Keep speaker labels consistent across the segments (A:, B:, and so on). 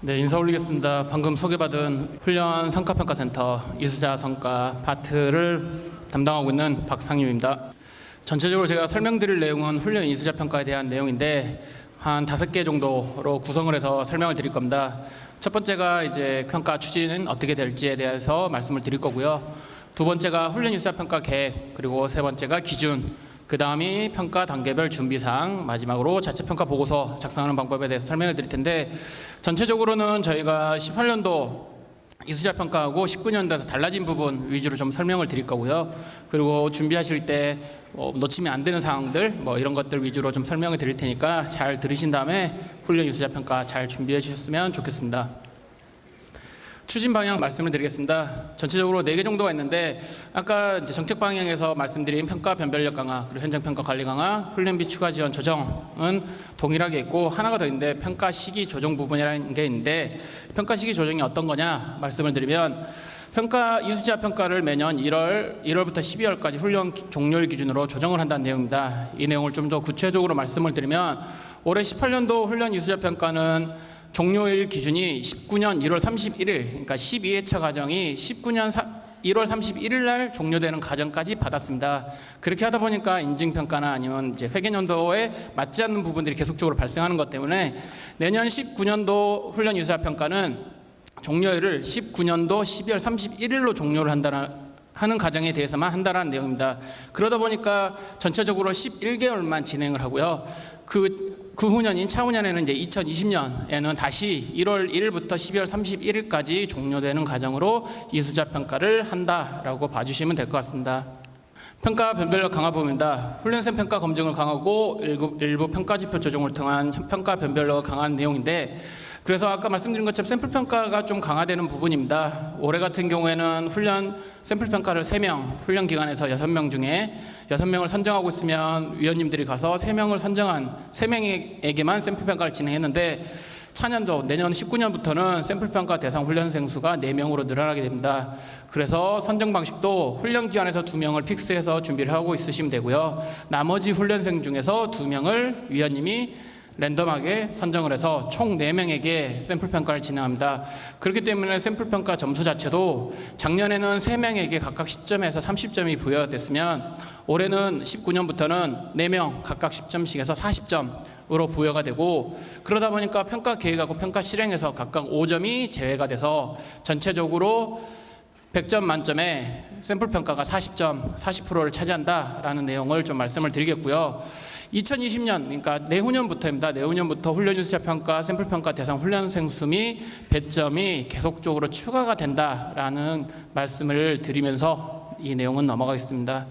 A: 네, 인사 올리겠습니다. 방금 소개받은 훈련 성과평가센터 이수자 성과 파트를 담당하고 있는 박상윤입니다. 전체적으로 제가 설명드릴 내용은 훈련 이수자 평가에 대한 내용인데 한 5개 정도로 구성을 해서 설명을 드릴 겁니다. 첫 번째가 이제 평가 추진은 어떻게 될지에 대해서 말씀을 드릴 거고요. 두 번째가 훈련 이수자 평가 계획, 그리고 세 번째가 기준, 그 다음이 평가 단계별 준비사항, 마지막으로 자체평가 보고서 작성하는 방법에 대해서 설명을 드릴 텐데, 전체적으로는 저희가 18년도 이수자 평가하고 19년도에서 달라진 부분 위주로 좀 설명을 드릴 거고요. 그리고 준비하실 때 놓치면 안 되는 사항들 이런 것들 위주로 좀 설명을 드릴 테니까 잘 들으신 다음에 훈련 이수자 평가 잘 준비해 주셨으면 좋겠습니다. 추진 방향 말씀을 드리겠습니다. 전체적으로 4개 정도가 있는데, 아까 이제 정책 방향에서 말씀드린 평가 변별력 강화, 그리고 현장 평가 관리 강화, 훈련비 추가 지원 조정은 동일하게 있고, 하나가 더 있는데 평가 시기 조정 부분이라는 게 있는데, 평가 시기 조정이 어떤 거냐 말씀을 드리면, 평가 이수자 평가를 매년 1월부터 12월까지 훈련 종료일 기준으로 조정을 한다는 내용입니다. 이 내용을 좀 더 구체적으로 말씀을 드리면, 올해 18년도 훈련 이수자 평가는 종료일 기준이 19년 1월 31일, 그러니까 12회차 과정이 19년 1월 31일 날 종료되는 과정까지 받았습니다. 그렇게 하다 보니까 인증평가나 아니면 이제 회계연도에 맞지 않는 부분들이 계속적으로 발생하는 것 때문에 내년 19년도 훈련 이수자 평가는 종료일을 19년도 12월 31일로 종료를 하는 과정에 대해서만 한다라는 내용입니다. 그러다 보니까 전체적으로 11개월만 진행을 하고요. 그 후년인 차후년에는 이제 2020년에는 다시 1월 1일부터 12월 31일까지 종료되는 과정으로 이수자 평가를 한다라고 봐주시면 될 것 같습니다. 평가 변별력 강화 부분입니다. 훈련생 평가 검증을 강화하고 일부 평가지표 조정을 통한 평가 변별력을 강화하는 내용인데, 그래서 아까 말씀드린 것처럼 샘플 평가가 좀 강화되는 부분입니다. 올해 같은 경우에는 훈련 샘플 평가를 3명, 훈련 기간에서 6명 중에 6명을 선정하고 있으면 위원님들이 가서 3명을 선정한 3명에게만 샘플 평가를 진행했는데, 차년도 내년 19년부터는 샘플 평가 대상 훈련생 수가 4명으로 늘어나게 됩니다. 그래서 선정 방식도 훈련 기간에서 2명을 픽스해서 준비를 하고 있으시면 되고요. 나머지 훈련생 중에서 2명을 위원님이 랜덤하게 선정을 해서 총 4명에게 샘플 평가를 진행합니다. 그렇기 때문에 샘플 평가 점수 자체도 작년에는 3명에게 각각 10점에서 30점이 부여가 됐으면, 올해는 19년부터는 4명 각각 10점씩 해서 40점으로 부여가 되고, 그러다 보니까 평가 계획하고 평가 실행에서 각각 5점이 제외가 돼서 전체적으로 100점 만점에 샘플 평가가 40점, 40%를 차지한다라는 내용을 좀 말씀을 드리겠고요. 2020년, 그러니까 내후년부터입니다. 내후년부터 훈련 이수자 평가, 샘플 평가 대상 훈련생 수미 배점이 계속적으로 추가가 된다라는 말씀을 드리면서 이 내용은 넘어가겠습니다.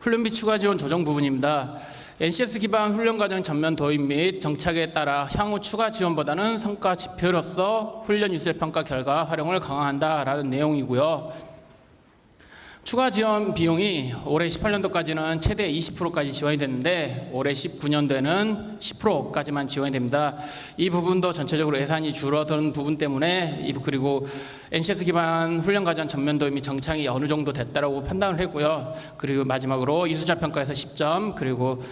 A: 훈련비 추가 지원 조정 부분입니다. NCS 기반 훈련과정 전면 도입 및 정착에 따라 향후 추가 지원보다는 성과 지표로서 훈련 이수자 평가 결과 활용을 강화한다라는 내용이고요. 추가 지원 비용이 올해 18년도까지는 최대 20%까지 지원이 됐는데, 올해 19년도에는 10%까지만 지원이 됩니다. 이 부분도 전체적으로 예산이 줄어드는 부분 때문에, 그리고 NCS 기반 훈련과정 전면 도입 및 정착이 어느 정도 됐다라고 판단을 했고요. 그리고 마지막으로 이수자 평가에서 10점, 그리고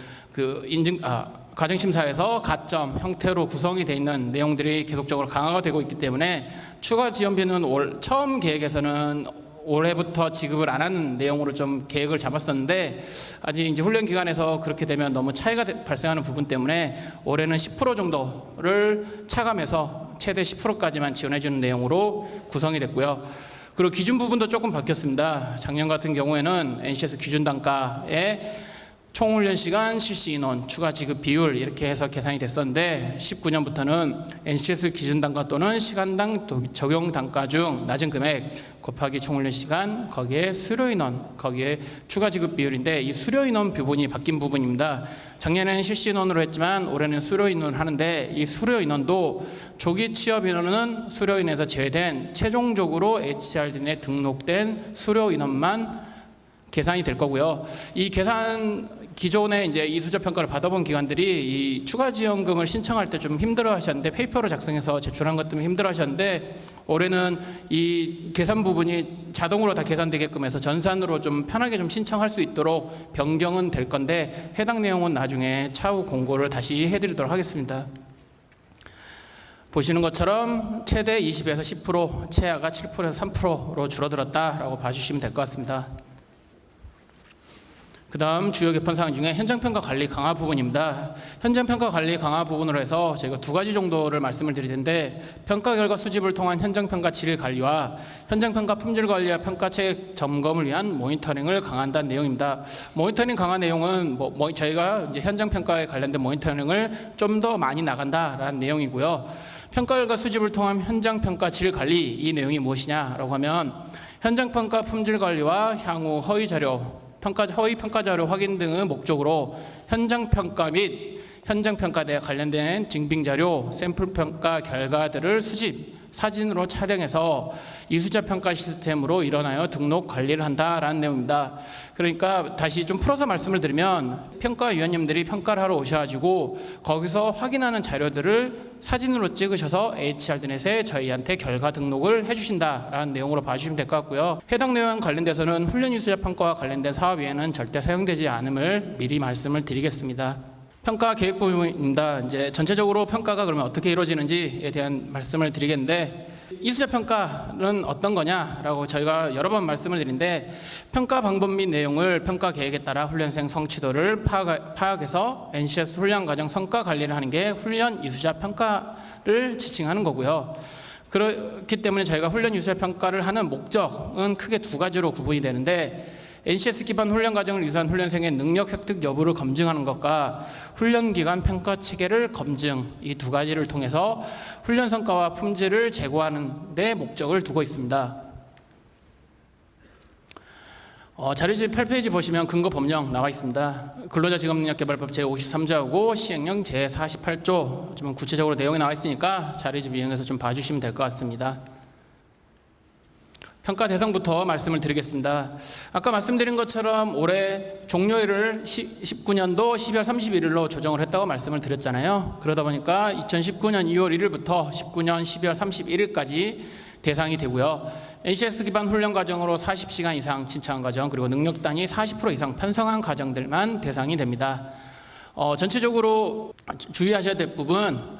A: 과정심사에서 가점 형태로 구성이 되어 있는 내용들이 계속적으로 강화가 되고 있기 때문에, 추가 지원비는 처음 계획에서는 올해부터 지급을 안 하는 내용으로 좀 계획을 잡았었는데, 아직 이제 훈련 기간에서 그렇게 되면 너무 차이가 발생하는 부분 때문에 올해는 10% 정도를 차감해서 최대 10%까지만 지원해 주는 내용으로 구성이 됐고요. 그리고 기준 부분도 조금 바뀌었습니다. 작년 같은 경우에는 NCS 기준 단가에 총훈련 시간, 실시 인원, 추가 지급 비율 이렇게 해서 계산이 됐었는데, 19년부터는 NCS 기준 단가 또는 시간당 적용 단가 중 낮은 금액 곱하기 총훈련 시간, 거기에 수료 인원, 거기에 추가 지급 비율인데, 이 수료 인원 부분이 바뀐 부분입니다. 작년에는 실시 인원으로 했지만 올해는 수료 인원을 하는데, 이 수료 인원도 조기 취업 인원은 수료 인원에서 제외된 최종적으로 HRDN에 등록된 수료 인원만 계산이 될 거고요. 이 계산 기존에 이제 이수자 평가를 받아본 기관들이 이 추가 지원금을 신청할 때 좀 힘들어 하셨는데, 페이퍼로 작성해서 제출한 것 때문에 힘들어 하셨는데, 올해는 이 계산 부분이 자동으로 다 계산되게끔 해서 전산으로 좀 편하게 좀 신청할 수 있도록 변경은 될 건데, 해당 내용은 나중에 차후 공고를 다시 해드리도록 하겠습니다. 보시는 것처럼 최대 20에서 10%, 최하가 7%에서 3%로 줄어들었다라고 봐주시면 될 것 같습니다. 그 다음 주요 개편 사항 중에 현장평가 관리 강화 부분입니다. 현장평가 관리 강화 부분으로 해서 제가 두 가지 정도를 말씀을 드릴 텐데, 평가 결과 수집을 통한 현장평가 질 관리와 현장평가 품질 관리와 평가체계 점검을 위한 모니터링을 강화한다는 내용입니다. 모니터링 강화 내용은 저희가 이제 현장평가에 관련된 모니터링을 좀 더 많이 나간다라는 내용이고요. 평가 결과 수집을 통한 현장평가 질 관리, 이 내용이 무엇이냐라고 하면 현장평가 품질 관리와 향후 허위 자료, 허위 평가 자료 확인 등의 목적으로 현장 평가 및 현장 평가에 관련된 증빙 자료, 샘플 평가 결과들을 수집, 사진으로 촬영해서 이수자 평가 시스템으로 일어나여 등록 관리를 한다라는 내용입니다. 그러니까 다시 좀 풀어서 말씀을 드리면, 평가위원님들이 평가를 하러 오셔가지고 거기서 확인하는 자료들을 사진으로 찍으셔서 HR드넷에 저희한테 결과 등록을 해주신다라는 내용으로 봐주시면 될 것 같고요. 해당 내용 관련돼서는 훈련 이수자 평가와 관련된 사업에는 절대 사용되지 않음을 미리 말씀을 드리겠습니다. 평가 계획 부분입니다. 이제 전체적으로 평가가 그러면 어떻게 이루어지는지에 대한 말씀을 드리겠는데, 이수자 평가는 어떤 거냐라고 저희가 여러 번 말씀을 드리는데, 평가 방법 및 내용을 평가 계획에 따라 훈련생 성취도를 파악해서 NCS 훈련 과정 성과 관리를 하는 게 훈련 이수자 평가를 지칭하는 거고요. 그렇기 때문에 저희가 훈련 이수자 평가를 하는 목적은 크게 두 가지로 구분이 되는데, NCS 기반 훈련 과정을 이수한 훈련생의 능력 획득 여부를 검증하는 것과 훈련 기간 평가 체계를 검증, 이 두 가지를 통해서 훈련 성과와 품질을 제고하는 데 목적을 두고 있습니다. 자료집 8페이지 보시면 근거 법령 나와 있습니다. 근로자 직업능력개발법 제53조하고 시행령 제48조, 좀 구체적으로 내용이 나와 있으니까 자료집 이용해서 좀 봐주시면 될 것 같습니다. 평가 대상부터 말씀을 드리겠습니다. 아까 말씀드린 것처럼 올해 종료일을 19년도 12월 31일로 조정을 했다고 말씀을 드렸잖아요. 그러다 보니까 2019년 2월 1일부터 19년 12월 31일까지 대상이 되고요. NCS 기반 훈련 과정으로 40시간 이상 신청한 과정, 그리고 능력 단위 40% 이상 편성한 과정들만 대상이 됩니다. 전체적으로 주의하셔야 될 부분,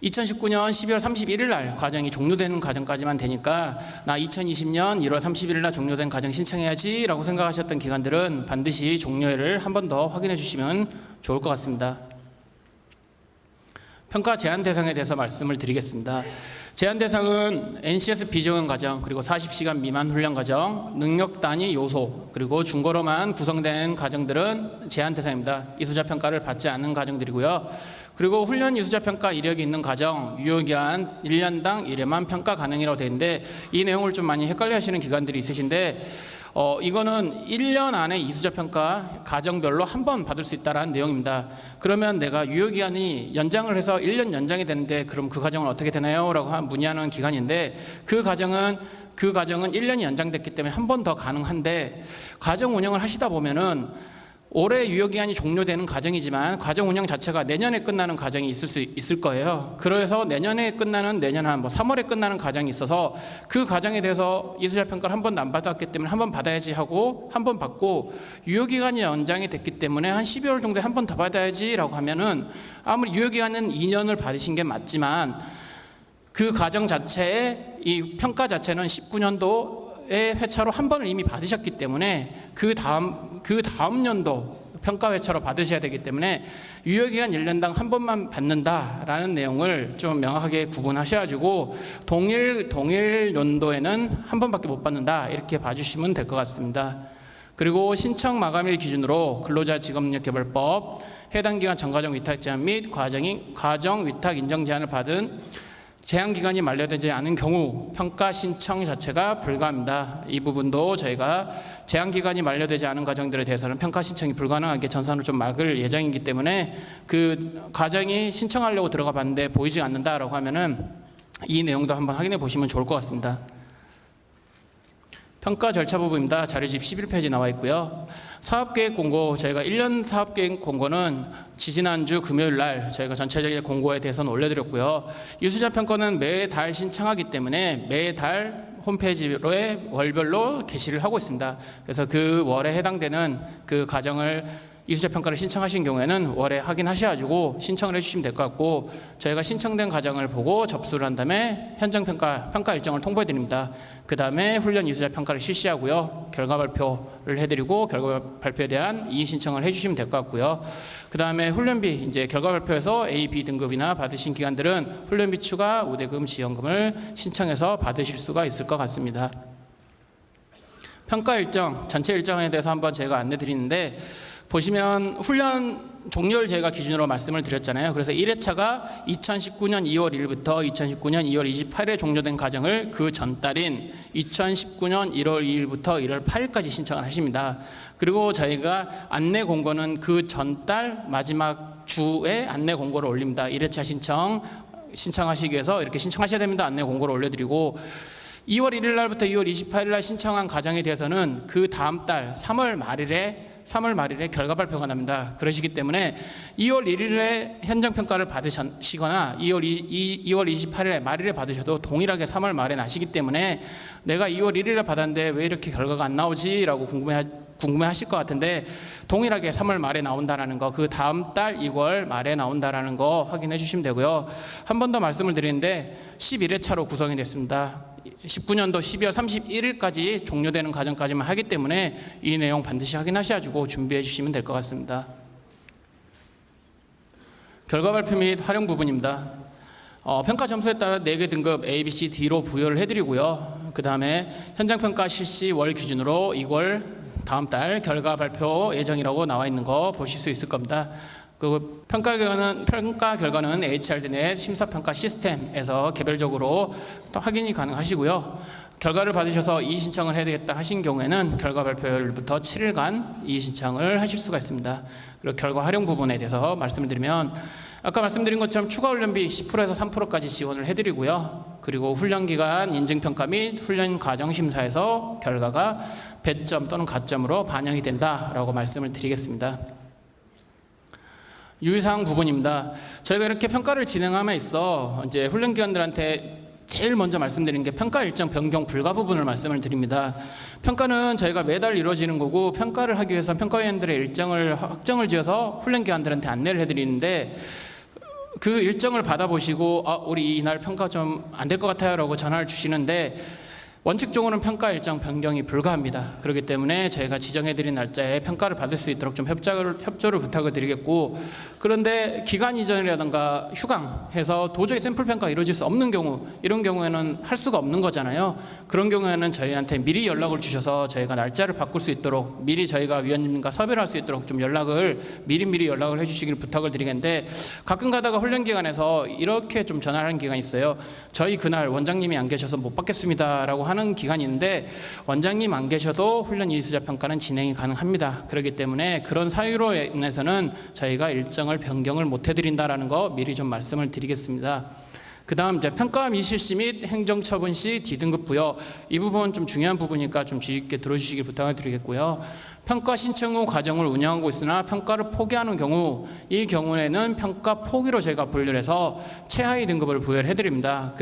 A: 2019년 12월 31일 날 과정이 종료되는 과정까지만 되니까 나 2020년 1월 31일 날 종료된 과정 신청해야지 라고 생각하셨던 기관들은 반드시 종료일을 한 번 더 확인해 주시면 좋을 것 같습니다. 평가 제한 대상에 대해서 말씀을 드리겠습니다. 제한 대상은 NCS 비정형 과정, 그리고 40시간 미만 훈련 과정, 능력 단위 요소, 그리고 중고로만 구성된 과정들은 제한 대상입니다. 이수자 평가를 받지 않는 과정들이고요. 그리고 훈련 이수자 평가 이력이 있는 과정, 유효기한 1년당 1회만 평가 가능이라고 되어 있는데, 이 내용을 좀 많이 헷갈려 하시는 기관들이 있으신데, 이거는 1년 안에 이수자 평가 과정별로 한 번 받을 수 있다는 내용입니다. 그러면 내가 유효기한이 연장을 해서 1년 연장이 되는데 그럼 그 과정은 어떻게 되나요? 라고 문의하는 기관인데, 그 과정은 1년이 연장됐기 때문에 한 번 더 가능한데, 과정 운영을 하시다 보면은 올해 유효기한이 종료되는 과정이지만 과정 운영 자체가 내년에 끝나는 과정이 있을 거예요. 그래서 내년 한 3월에 끝나는 과정이 있어서 그 과정에 대해서 이수자 평가를 한 번도 안 받았기 때문에 한 번 받아야지 하고 한 번 받고, 유효기간이 연장이 됐기 때문에 한 12월 정도에 한 번 더 받아야지라고 하면은, 아무리 유효기간은 2년을 받으신 게 맞지만 그 과정 자체에 이 평가 자체는 19년도 회차로 한 번을 이미 받으셨기 때문에 그 다음 연도 평가 회차로 받으셔야 되기 때문에 유효기간 1년당 한 번만 받는다라는 내용을 좀 명확하게 구분하셔가지고 동일 연도에는 한 번밖에 못 받는다, 이렇게 봐주시면 될 것 같습니다. 그리고 신청 마감일 기준으로 근로자 직업능력개발법 해당 기간 전과정 위탁 제한 및 과정 위탁 인정 제한을 받은 제한 기간이 만료되지 않은 경우 평가 신청 자체가 불가합니다. 이 부분도 저희가 제한 기간이 만료되지 않은 과정들에 대해서는 평가 신청이 불가능하게 전산으로 좀 막을 예정이기 때문에, 그 과정이 신청하려고 들어가 봤는데 보이지 않는다라고 하면은 이 내용도 한번 확인해 보시면 좋을 것 같습니다. 평가 절차 부분입니다. 자료집 11페이지 나와 있고요. 사업계획 공고, 저희가 1년 사업계획 공고는 지지난주 금요일 날 저희가 전체적인 공고에 대해서는 올려드렸고요. 이수자 평가는 매달 신청하기 때문에 매달 홈페이지로에 월별로 게시를 하고 있습니다. 그래서 그 월에 해당되는 그 과정을 이수자 평가를 신청하신 경우에는 월에 확인하셔가지고 신청을 해주시면 될 것 같고, 저희가 신청된 과정을 보고 접수를 한 다음에 현장 평가 일정을 통보해 드립니다. 그 다음에 훈련 이수자 평가를 실시하고요, 결과 발표를 해드리고 결과 발표에 대한 이의 신청을 해주시면 될 것 같고요. 그 다음에 훈련비, 이제 결과 발표에서 A, B 등급이나 받으신 기관들은 훈련비 추가 우대금 지원금을 신청해서 받으실 수가 있을 것 같습니다. 평가 일정, 전체 일정에 대해서 한번 제가 안내 드리는데, 보시면 훈련 종료를 제가 기준으로 말씀을 드렸잖아요. 그래서 1회차가 2019년 2월 1일부터 2019년 2월 28일에 종료된 과정을 그 전달인 2019년 1월 2일부터 1월 8일까지 신청을 하십니다. 그리고 저희가 안내 공고는 그 전달 마지막 주에 안내 공고를 올립니다. 1회차 신청하시기 위해서 이렇게 신청하셔야 됩니다. 안내 공고를 올려드리고, 2월 1일 날부터 2월 28일 날 신청한 과정에 대해서는 그 다음 달 3월 말일에 결과 발표가 납니다. 그러시기 때문에 2월 1일에 현장 평가를 받으시거나 2월 28일 말일에 받으셔도 동일하게 3월 말에 나시기 때문에, 내가 2월 1일에 받았는데 왜 이렇게 결과가 안 나오지? 라고 궁금해하실 것 같은데, 동일하게 3월 말에 나온다라는 거, 그 다음 달 2월 말에 나온다라는 거 확인해 주시면 되고요. 한 번 더 말씀을 드리는데 11회차로 구성이 됐습니다. 19년도 12월 31일까지 종료되는 과정까지만 하기 때문에 이 내용 반드시 확인하셔가지고 준비해 주시면 될 것 같습니다. 결과 발표 및 활용 부분입니다. 평가 점수에 따라 4개 등급 A, B, C, D로 부여를 해드리고요. 그 다음에 현장 평가 실시 월 기준으로 2월 다음 달 결과 발표 예정이라고 나와 있는 거 보실 수 있을 겁니다. 그 평가 결과는 HRD 내 심사평가 시스템에서 개별적으로 또 확인이 가능하시고요. 결과를 받으셔서 이의 신청을 해야 되겠다 하신 경우에는 결과 발표일부터 7일간 이의 신청을 하실 수가 있습니다. 그리고 결과 활용 부분에 대해서 말씀을 드리면, 아까 말씀드린 것처럼 추가 훈련비 10%에서 3%까지 지원을 해드리고요. 그리고 훈련기간 인증평가 및 훈련 과정 심사에서 결과가 배점 또는 가점으로 반영이 된다라고 말씀을 드리겠습니다. 유의사항 부분입니다. 저희가 이렇게 평가를 진행함에 있어 이제 훈련기관들한테 제일 먼저 말씀드리는 게 평가 일정 변경 불가 부분을 말씀을 드립니다. 평가는 저희가 매달 이루어지는 거고, 평가를 하기 위해서 평가위원들의 일정을 확정을 지어서 훈련기관들한테 안내를 해드리는데, 그 일정을 받아보시고 우리 이날 평가 좀 안 될 것 같아요 라고 전화를 주시는데, 원칙적으로는 평가 일정 변경이 불가합니다. 그렇기 때문에 저희가 지정해드린 날짜에 평가를 받을 수 있도록 좀 협조를 부탁을 드리겠고, 그런데 기간 이전이라든가 휴강해서 도저히 샘플 평가가 이루어질 수 없는 경우, 이런 경우에는 할 수가 없는 거잖아요. 그런 경우에는 저희한테 미리 연락을 주셔서 저희가 날짜를 바꿀 수 있도록, 미리 저희가 위원님과 섭외를 할 수 있도록 좀 미리 연락을 해주시길 부탁을 드리겠는데, 가끔 가다가 훈련기관에서 이렇게 좀 전화를 하는 기간이 있어요. 저희 그날 원장님이 안 계셔서 못 받겠습니다 라고 하는 기간이 있는데, 원장님 안 계셔도 훈련 이수자 평가는 진행이 가능합니다. 그렇기 때문에 그런 사유로 인해서는 저희가 일정을 변경을 못 해드린다라는 거 미리 좀 말씀을 드리겠습니다. 그 다음 이제 평가 미실시 및 행정처분 시 D등급 부여, 이 부분 좀 중요한 부분이니까 좀 주의 깊게 들어주시길 부탁을 드리겠고요. 평가 신청 후 과정을 운영하고 있으나 평가를 포기하는 경우, 이 경우에는 평가 포기로 저희가 분류를 해서 최하위 등급을 부여를 해드립니다.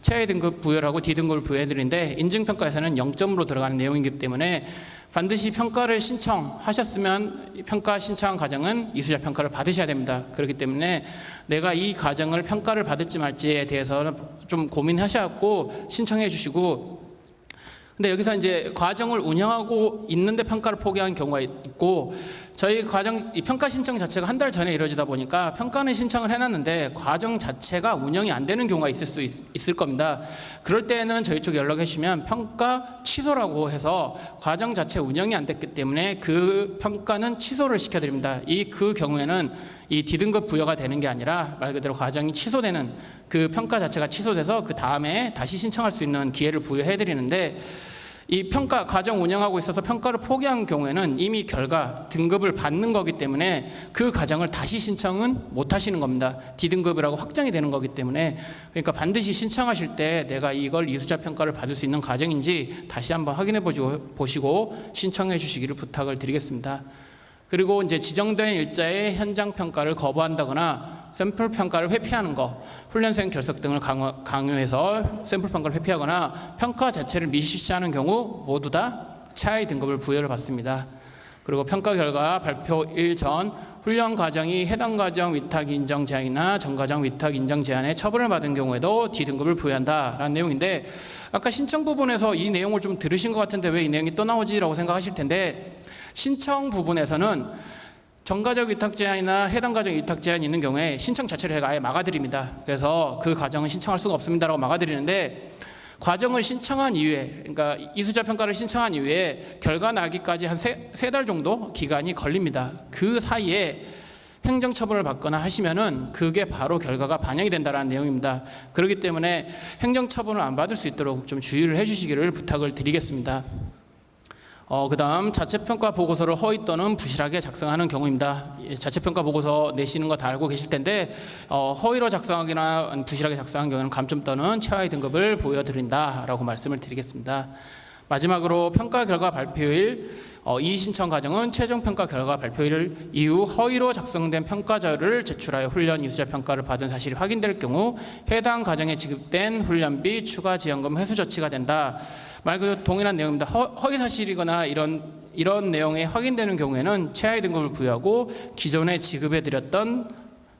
A: 최하위 등급 부여를 하고 D등급을 부여해드리는데, 인증평가에서는 0점으로 들어가는 내용이기 때문에 반드시 평가를 신청하셨으면 평가 신청한 과정은 이수자 평가를 받으셔야 됩니다. 그렇기 때문에 내가 이 과정을 평가를 받을지 말지에 대해서는 좀 고민하셔갖고 신청해 주시고, 근데 여기서 이제 과정을 운영하고 있는데 평가를 포기한 경우가 있고, 저희 이 평가 신청 자체가 한 달 전에 이루어지다 보니까 평가는 신청을 해놨는데 과정 자체가 운영이 안 되는 경우가 있을 겁니다. 그럴 때는 저희 쪽에 연락해 주시면 평가 취소라고 해서 과정 자체 운영이 안 됐기 때문에 그 평가는 취소를 시켜드립니다. 그 경우에는 이 D등급 부여가 되는 게 아니라 말 그대로 과정이 취소되는, 그 평가 자체가 취소돼서 그 다음에 다시 신청할 수 있는 기회를 부여해 드리는데, 이 평가 과정 운영하고 있어서 평가를 포기한 경우에는 이미 결과 등급을 받는 거기 때문에 그 과정을 다시 신청은 못 하시는 겁니다. D등급이라고 확정이 되는 거기 때문에, 그러니까 반드시 신청하실 때 내가 이걸 이수자 평가를 받을 수 있는 과정인지 다시 한번 확인해 보시고 신청해 주시기를 부탁을 드리겠습니다. 그리고 이제 지정된 일자의 현장 평가를 거부한다거나 샘플 평가를 회피하는 거, 훈련생 결석 등을 강요해서 샘플 평가를 회피하거나 평가 자체를 미실시하는 경우 모두 다 최하위 등급을 부여를 받습니다. 그리고 평가 결과 발표일 전 훈련 과정이 해당 과정 위탁 인정 제한이나 전 과정 위탁 인정 제한에 처분을 받은 경우에도 D등급을 부여한다라는 내용인데, 아까 신청 부분에서 이 내용을 좀 들으신 것 같은데 왜 이 내용이 또 나오지라고 생각하실 텐데, 신청 부분에서는 전과적 위탁 제한이나 해당 과정 위탁 제한이 있는 경우에 신청 자체를 제가 아예 막아드립니다. 그래서 그 과정은 신청할 수가 없습니다라고 막아드리는데, 과정을 신청한 이후에, 그러니까 이수자 평가를 신청한 이후에 결과 나기까지 한 세 달 정도 기간이 걸립니다. 그 사이에 행정처분을 받거나 하시면은 그게 바로 결과가 반영이 된다는 내용입니다. 그렇기 때문에 행정처분을 안 받을 수 있도록 좀 주의를 해주시기를 부탁을 드리겠습니다. 그 다음 자체평가 보고서를 허위 또는 부실하게 작성하는 경우입니다. 자체평가 보고서 내시는 거 다 알고 계실 텐데, 허위로 작성하거나 부실하게 작성한 경우는 감점 또는 최하위 등급을 부여드린다라고 말씀을 드리겠습니다. 마지막으로 평가 결과 발표일, 이 신청 과정은 최종 평가 결과 발표일 이후 허위로 작성된 평가자료를 제출하여 훈련 이수자 평가를 받은 사실이 확인될 경우 해당 과정에 지급된 훈련비 추가 지원금 회수 조치가 된다. 말 그대로 동일한 내용입니다. 허위 사실이거나 이런 내용이 확인되는 경우에는 최하위 등급을 부여하고 기존에 지급해드렸던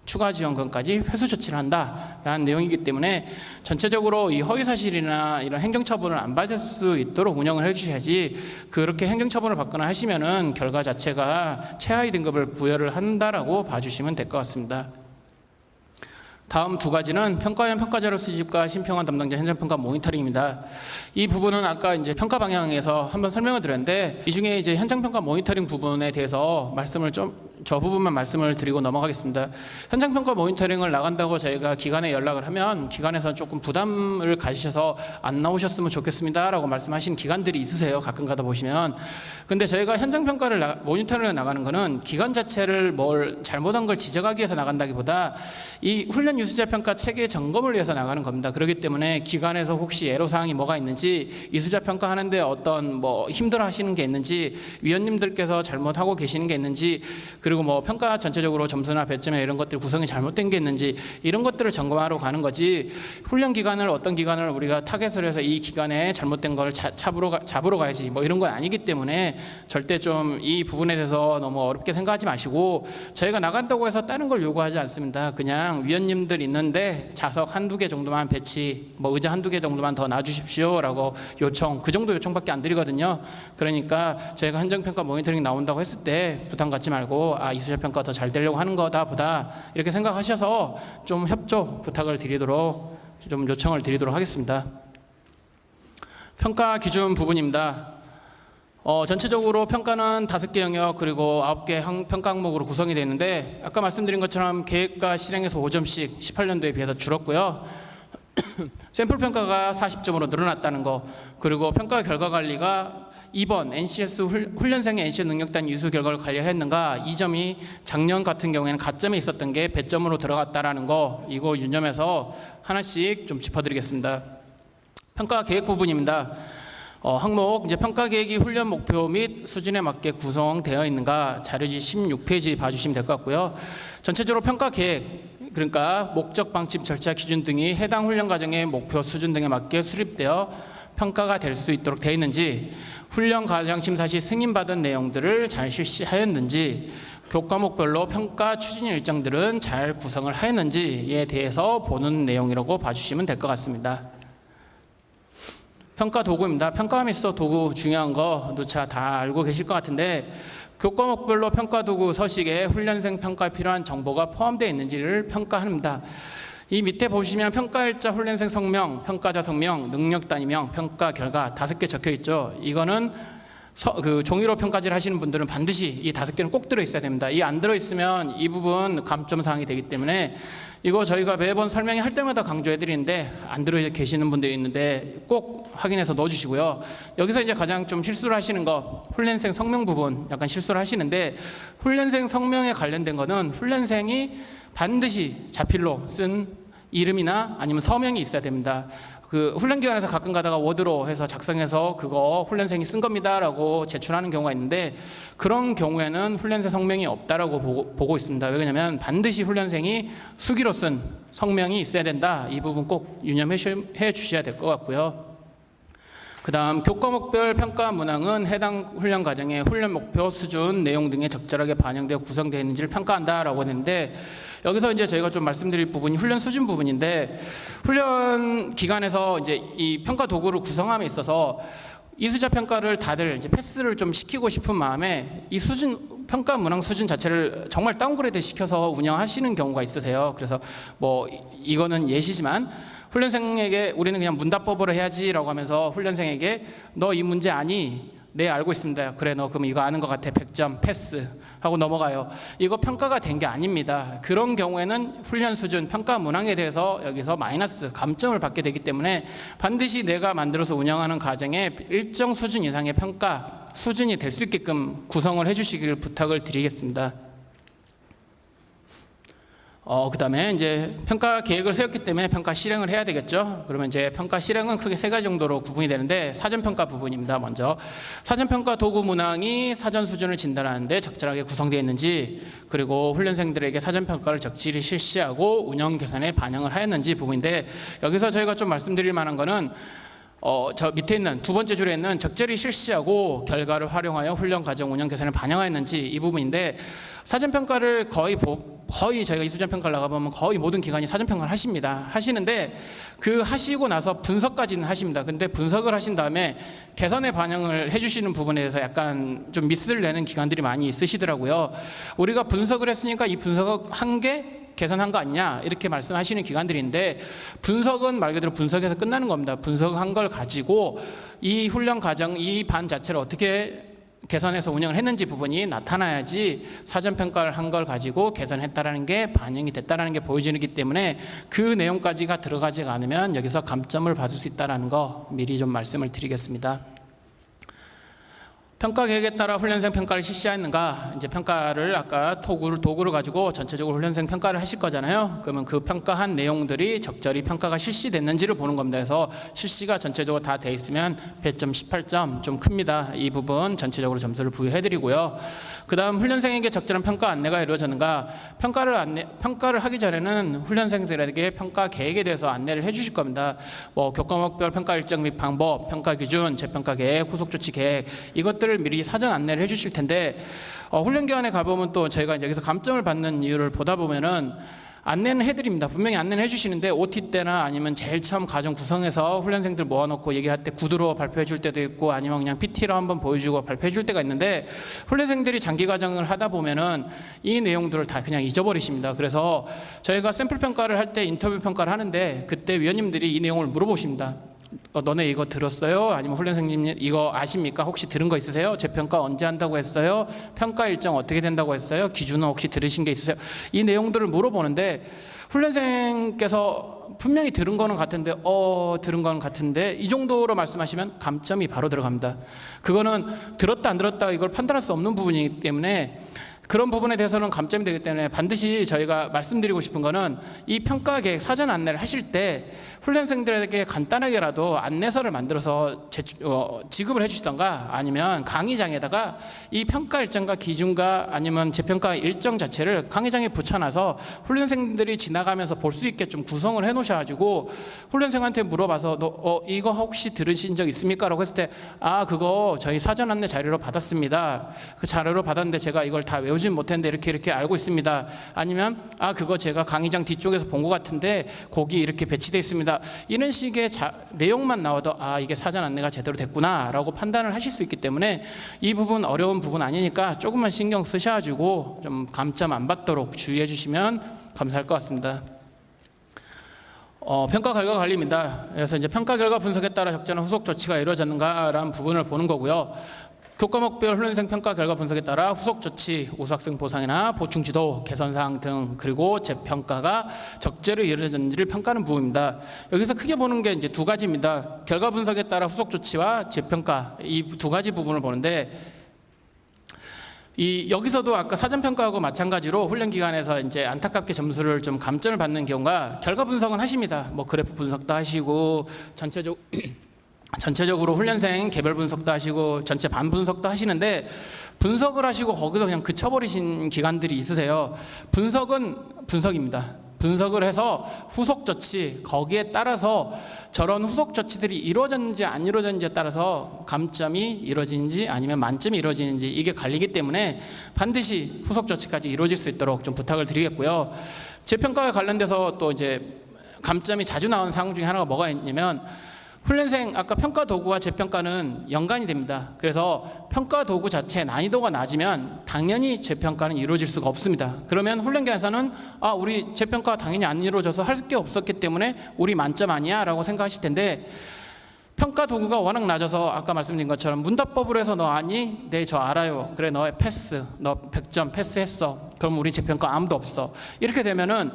A: 추가 지원금까지 회수 조치를 한다라는 내용이기 때문에 전체적으로 이 허위 사실이나 이런 행정처분을 안 받을 수 있도록 운영을 해주셔야지, 그렇게 행정처분을 받거나 하시면은 결과 자체가 최하위 등급을 부여를 한다라고 봐주시면 될 것 같습니다. 다음 두 가지는 평가원 평가자료 수집과 심평원 담당자 현장평가 모니터링입니다. 이 부분은 아까 이제 평가 방향에서 한번 설명을 드렸는데, 이 중에 이제 현장평가 모니터링 부분에 대해서 저 부분만 말씀을 드리고 넘어가겠습니다. 현장평가 모니터링을 나간다고 저희가 기관에 연락을 하면 기관에서 조금 부담을 가지셔서 안 나오셨으면 좋겠습니다라고 말씀하신 기관들이 있으세요. 가끔 가다 보시면. 근데 저희가 현장평가를 모니터링을 나가는 거는 기관 자체를 뭘 잘못한 걸 지적하기 위해서 나간다기보다 이 훈련 이수자 평가 체계 점검을 위해서 나가는 겁니다. 그렇기 때문에 기관에서 혹시 애로사항이 뭐가 있는지, 이수자 평가하는데 어떤 힘들어 하시는 게 있는지, 위원님들께서 잘못하고 계시는 게 있는지, 그리고 평가 전체적으로 점수나 배점이나 이런 것들 구성이 잘못된 게 있는지, 이런 것들을 점검하러 가는 거지, 훈련 기간을 어떤 기간을 우리가 타겟을 해서 이 기간에 잘못된 걸 잡으러 가야지 이런 건 아니기 때문에 절대 좀 이 부분에 대해서 너무 어렵게 생각하지 마시고, 저희가 나간다고 해서 다른 걸 요구하지 않습니다. 그냥 위원님들 있는데 좌석 한두 개 정도만 배치, 의자 한두 개 정도만 더 놔주십시오 라고 요청, 그 정도 요청밖에 안 드리거든요. 그러니까 저희가 현장평가 모니터링 나온다고 했을 때 부담 갖지 말고, 이수자 평가 더 잘 되려고 하는 거다 보다 이렇게 생각하셔서 좀 협조 부탁을 드리도록, 좀 요청을 드리도록 하겠습니다. 평가 기준 부분입니다. 전체적으로 평가는 5개 영역 그리고 9개 평가 항목으로 구성이 되어 있는데, 아까 말씀드린 것처럼 계획과 실행에서 5점씩 18년도에 비해서 줄었고요. 샘플 평가가 40점으로 늘어났다는 거, 그리고 평가 결과 관리가 2번 NCS 훈련생의 NCS 능력단 이수 결과를 관리했는가, 이 점이 작년 같은 경우에는 가점에 있었던 게 배점으로 들어갔다라는 거, 이거 유념해서 하나씩 좀 짚어드리겠습니다. 평가 계획 부분입니다. 항목 이제 평가 계획이 훈련 목표 및 수준에 맞게 구성되어 있는가, 자료지 16페이지 봐주시면 될 것 같고요. 전체적으로 평가 계획, 그러니까 목적, 방침, 절차, 기준 등이 해당 훈련 과정의 목표 수준 등에 맞게 수립되어 평가가 될 수 있도록 되어 있는지, 훈련 과정 심사 시 승인받은 내용들을 잘 실시하였는지, 교과목별로 평가 추진 일정들은 잘 구성을 하였는지에 대해서 보는 내용이라고 봐주시면 될 것 같습니다. 평가 도구입니다. 평가함에 있어 도구 중요한 거 누차 다 알고 계실 것 같은데, 교과목별로 평가 도구 서식에 훈련생 평가에 필요한 정보가 포함되어 있는지를 평가합니다. 이 밑에 보시면 평가일자, 훈련생 성명, 평가자 성명, 능력 단위명, 평가 결과 5개 적혀 있죠. 이거는 종이로 평가지를 하시는 분들은 반드시 이 5개는 꼭 들어있어야 됩니다. 이 안 들어있으면 이 부분 감점 사항이 되기 때문에 이거 저희가 매번 설명할 때마다 강조해 드리는데, 안 들어 계시는 분들이 있는데 꼭 확인해서 넣어주시고요. 여기서 이제 가장 좀 실수를 하시는 거, 훈련생 성명 부분 약간 실수를 하시는데, 훈련생 성명에 관련된 거는 훈련생이 반드시 자필로 쓴 이름이나 아니면 서명이 있어야 됩니다. 그 훈련기관에서 가끔 가다가 워드로 해서 작성해서 그거 훈련생이 쓴 겁니다라고 제출하는 경우가 있는데, 그런 경우에는 훈련생 성명이 없다라고 보고 있습니다. 왜냐하면 반드시 훈련생이 수기로 쓴 성명이 있어야 된다. 이 부분 꼭 유념해 주셔야 될 것 같고요. 그 그다음 교과목별 평가 문항은 해당 훈련 과정의 훈련 목표, 수준, 내용 등에 적절하게 반영되어 구성되어 있는지를 평가한다라고 했는데, 여기서 이제 저희가 좀 말씀드릴 부분이 훈련 수준 부분인데, 훈련 기간에서 이제 이 평가 도구를 구성함에 있어서 이수자 평가를 다들 이제 패스를 좀 시키고 싶은 마음에 이 수준 평가 문항 수준 자체를 정말 다운그레이드 시켜서 운영하시는 경우가 있으세요. 그래서 뭐 이거는 예시지만 훈련생에게 우리는 그냥 문답법으로 해야지라고 하면서 훈련생에게 너 이 문제 아니? 네, 알고 있습니다. 그래, 너 그럼 이거 아는 것 같아. 100점 패스 하고 넘어가요. 이거 평가가 된 게 아닙니다. 그런 경우에는 훈련 수준, 평가 문항에 대해서 여기서 마이너스, 감점을 받게 되기 때문에 반드시 내가 만들어서 운영하는 과정에 일정 수준 이상의 평가 수준이 될 수 있게끔 구성을 해주시길 부탁을 드리겠습니다. 그다음에 이제 평가 계획을 세웠기 때문에 평가 실행을 해야 되겠죠. 그러면 이제 평가 실행은 크게 세 가지 정도로 구분이 되는데, 사전 평가 부분입니다. 먼저 사전 평가 도구 문항이 사전 수준을 진단하는데 적절하게 구성되어 있는지, 그리고 훈련생들에게 사전 평가를 적절히 실시하고 운영 개선에 반영을 하였는지 부분인데, 여기서 저희가 좀 말씀드릴 만한 거는 저 밑에 있는 두 번째 줄에 있는 적절히 실시하고 결과를 활용하여 훈련 과정 운영 개선을 반영하였는지 이 부분인데, 사전 평가를 거의 저희가 이수자 평가를 나가보면 거의 모든 기관이 사전 평가를 하시는데 그 하시고 나서 분석까지는 하십니다. 근데 분석을 하신 다음에 개선에 반영을 해주시는 부분에 대해서 약간 좀 미스를 내는 기관들이 많이 있으시더라고요. 우리가 분석을 했으니까 이 분석한 게 개선한 거 아니냐 이렇게 말씀하시는 기관들인데, 분석은 말 그대로 분석에서 끝나는 겁니다. 분석한 걸 가지고 이 훈련 과정, 이 반 자체를 어떻게 개선해서 운영을 했는지 부분이 나타나야지 사전 평가를 한 걸 가지고 개선했다라는 게 반영이 됐다라는 게 보여지기 때문에 그 내용까지가 들어가지 않으면 여기서 감점을 받을 수 있다라는 거 미리 좀 말씀을 드리겠습니다. 평가 계획에 따라 훈련생 평가를 실시했는가? 이제 평가를 아까 도구를 가지고 전체적으로 훈련생 평가를 하실 거잖아요. 그러면 그 평가한 내용들이 적절히 평가가 실시됐는지를 보는 겁니다. 그래서 실시가 전체적으로 다 돼 있으면 100점, 18점 좀 큽니다. 이 부분 전체적으로 점수를 부여해드리고요. 그다음 훈련생에게 적절한 평가 안내가 이루어졌는가? 평가를 하기 전에는 훈련생들에게 평가 계획에 대해서 안내를 해주실 겁니다. 뭐 교과목별 평가 일정 및 방법, 평가 기준, 재평가 계획, 후속 조치 계획, 이것들 미리 사전 안내를 해주실 텐데, 훈련기관에 가보면 또 저희가 이제 여기서 감점을 받는 이유를 보다 보면은 안내는 해드립니다. 분명히 안내는 해주시는데 OT 때나 아니면 제일 처음 과정 구성해서 훈련생들 모아놓고 얘기할 때 구두로 발표해 줄 때도 있고, 아니면 그냥 PT로 한번 보여주고 발표해 줄 때가 있는데, 훈련생들이 장기 과정을 하다 보면은 이 내용들을 다 그냥 잊어버리십니다. 그래서 저희가 샘플 평가를 할 때 인터뷰 평가를 하는데 그때 위원님들이 이 내용을 물어보십니다. 너네 이거 들었어요? 아니면 훈련생님 이거 아십니까? 혹시 들은 거 있으세요? 재평가 언제 한다고 했어요? 평가 일정 어떻게 된다고 했어요? 기준은 혹시 들으신 게 있으세요? 이 내용들을 물어보는데 훈련생께서 분명히 들은 거는 같은데 들은 거는 같은데 이 정도로 말씀하시면 감점이 바로 들어갑니다. 그거는 들었다 안 들었다 이걸 판단할 수 없는 부분이기 때문에 그런 부분에 대해서는 감점이 되기 때문에 반드시 저희가 말씀드리고 싶은 거는 이 평가 계획 사전 안내를 하실 때 훈련생들에게 간단하게라도 안내서를 만들어서 지급을 해주시던가, 아니면 강의장에다가 이 평가 일정과 기준과 아니면 재평가 일정 자체를 강의장에 붙여놔서 훈련생들이 지나가면서 볼 수 있게 좀 구성을 해놓으셔가지고 훈련생한테 물어봐서 너 이거 혹시 들으신 적 있습니까? 라고 했을 때 그거 저희 사전 안내 자료로 받았습니다. 그 자료로 받았는데 제가 이걸 다 외우진 못했는데 이렇게 알고 있습니다. 아니면 그거 제가 강의장 뒤쪽에서 본 것 같은데 거기 이렇게 배치되어 있습니다. 이런 식의 내용만 나와도 이게 사전 안내가 제대로 됐구나 라고 판단을 하실 수 있기 때문에 이 부분 어려운 부분 아니니까 조금만 신경 쓰셔가지고 좀 감점 안 받도록 주의해 주시면 감사할 것 같습니다. 평가 결과 관리입니다. 그래서 이제 평가 결과 분석에 따라 적절한 후속 조치가 이루어졌는가라는 부분을 보는 거고요. 교과목별 훈련생 평가 결과 분석에 따라 후속 조치, 우수학생 보상이나 보충 지도, 개선 사항 등, 그리고 재평가가 적절히 이루어졌는지를 평가하는 부분입니다. 여기서 크게 보는 게 이제 두 가지입니다. 결과 분석에 따라 후속 조치와 재평가, 이 두 가지 부분을 보는데, 여기서도 아까 사전 평가하고 마찬가지로 훈련 기간에서 이제 안타깝게 점수를 좀 감점을 받는 경우가, 결과 분석은 하십니다. 뭐 그래프 분석도 하시고 전체적으로 훈련생 개별 분석도 하시고 전체 반 분석도 하시는데, 분석을 하시고 거기서 그냥 그쳐버리신 기관들이 있으세요. 분석은 분석입니다. 분석을 해서 후속 조치, 거기에 따라서 저런 후속 조치들이 이루어졌는지 안 이루어졌는지에 따라서 감점이 이루어지는지 아니면 만점이 이루어지는지 이게 갈리기 때문에 반드시 후속 조치까지 이루어질 수 있도록 좀 부탁을 드리겠고요. 재평가와 관련돼서 또 이제 감점이 자주 나오는 사항 중에 하나가 뭐가 있냐면, 훈련생 아까 평가 도구와 재평가는 연관이 됩니다. 그래서 평가 도구 자체 난이도가 낮으면 당연히 재평가는 이루어질 수가 없습니다. 그러면 훈련기관에서는 우리 재평가 당연히 안 이루어져서 할 게 없었기 때문에 우리 만점 아니야 라고 생각하실 텐데, 평가 도구가 워낙 낮아서 아까 말씀드린 것처럼 문답법으로 해서 너 아니? 네, 저 알아요. 그래, 너 패스. 너 100점 패스했어. 그럼 우리 재평가 아무도 없어. 이렇게 되면은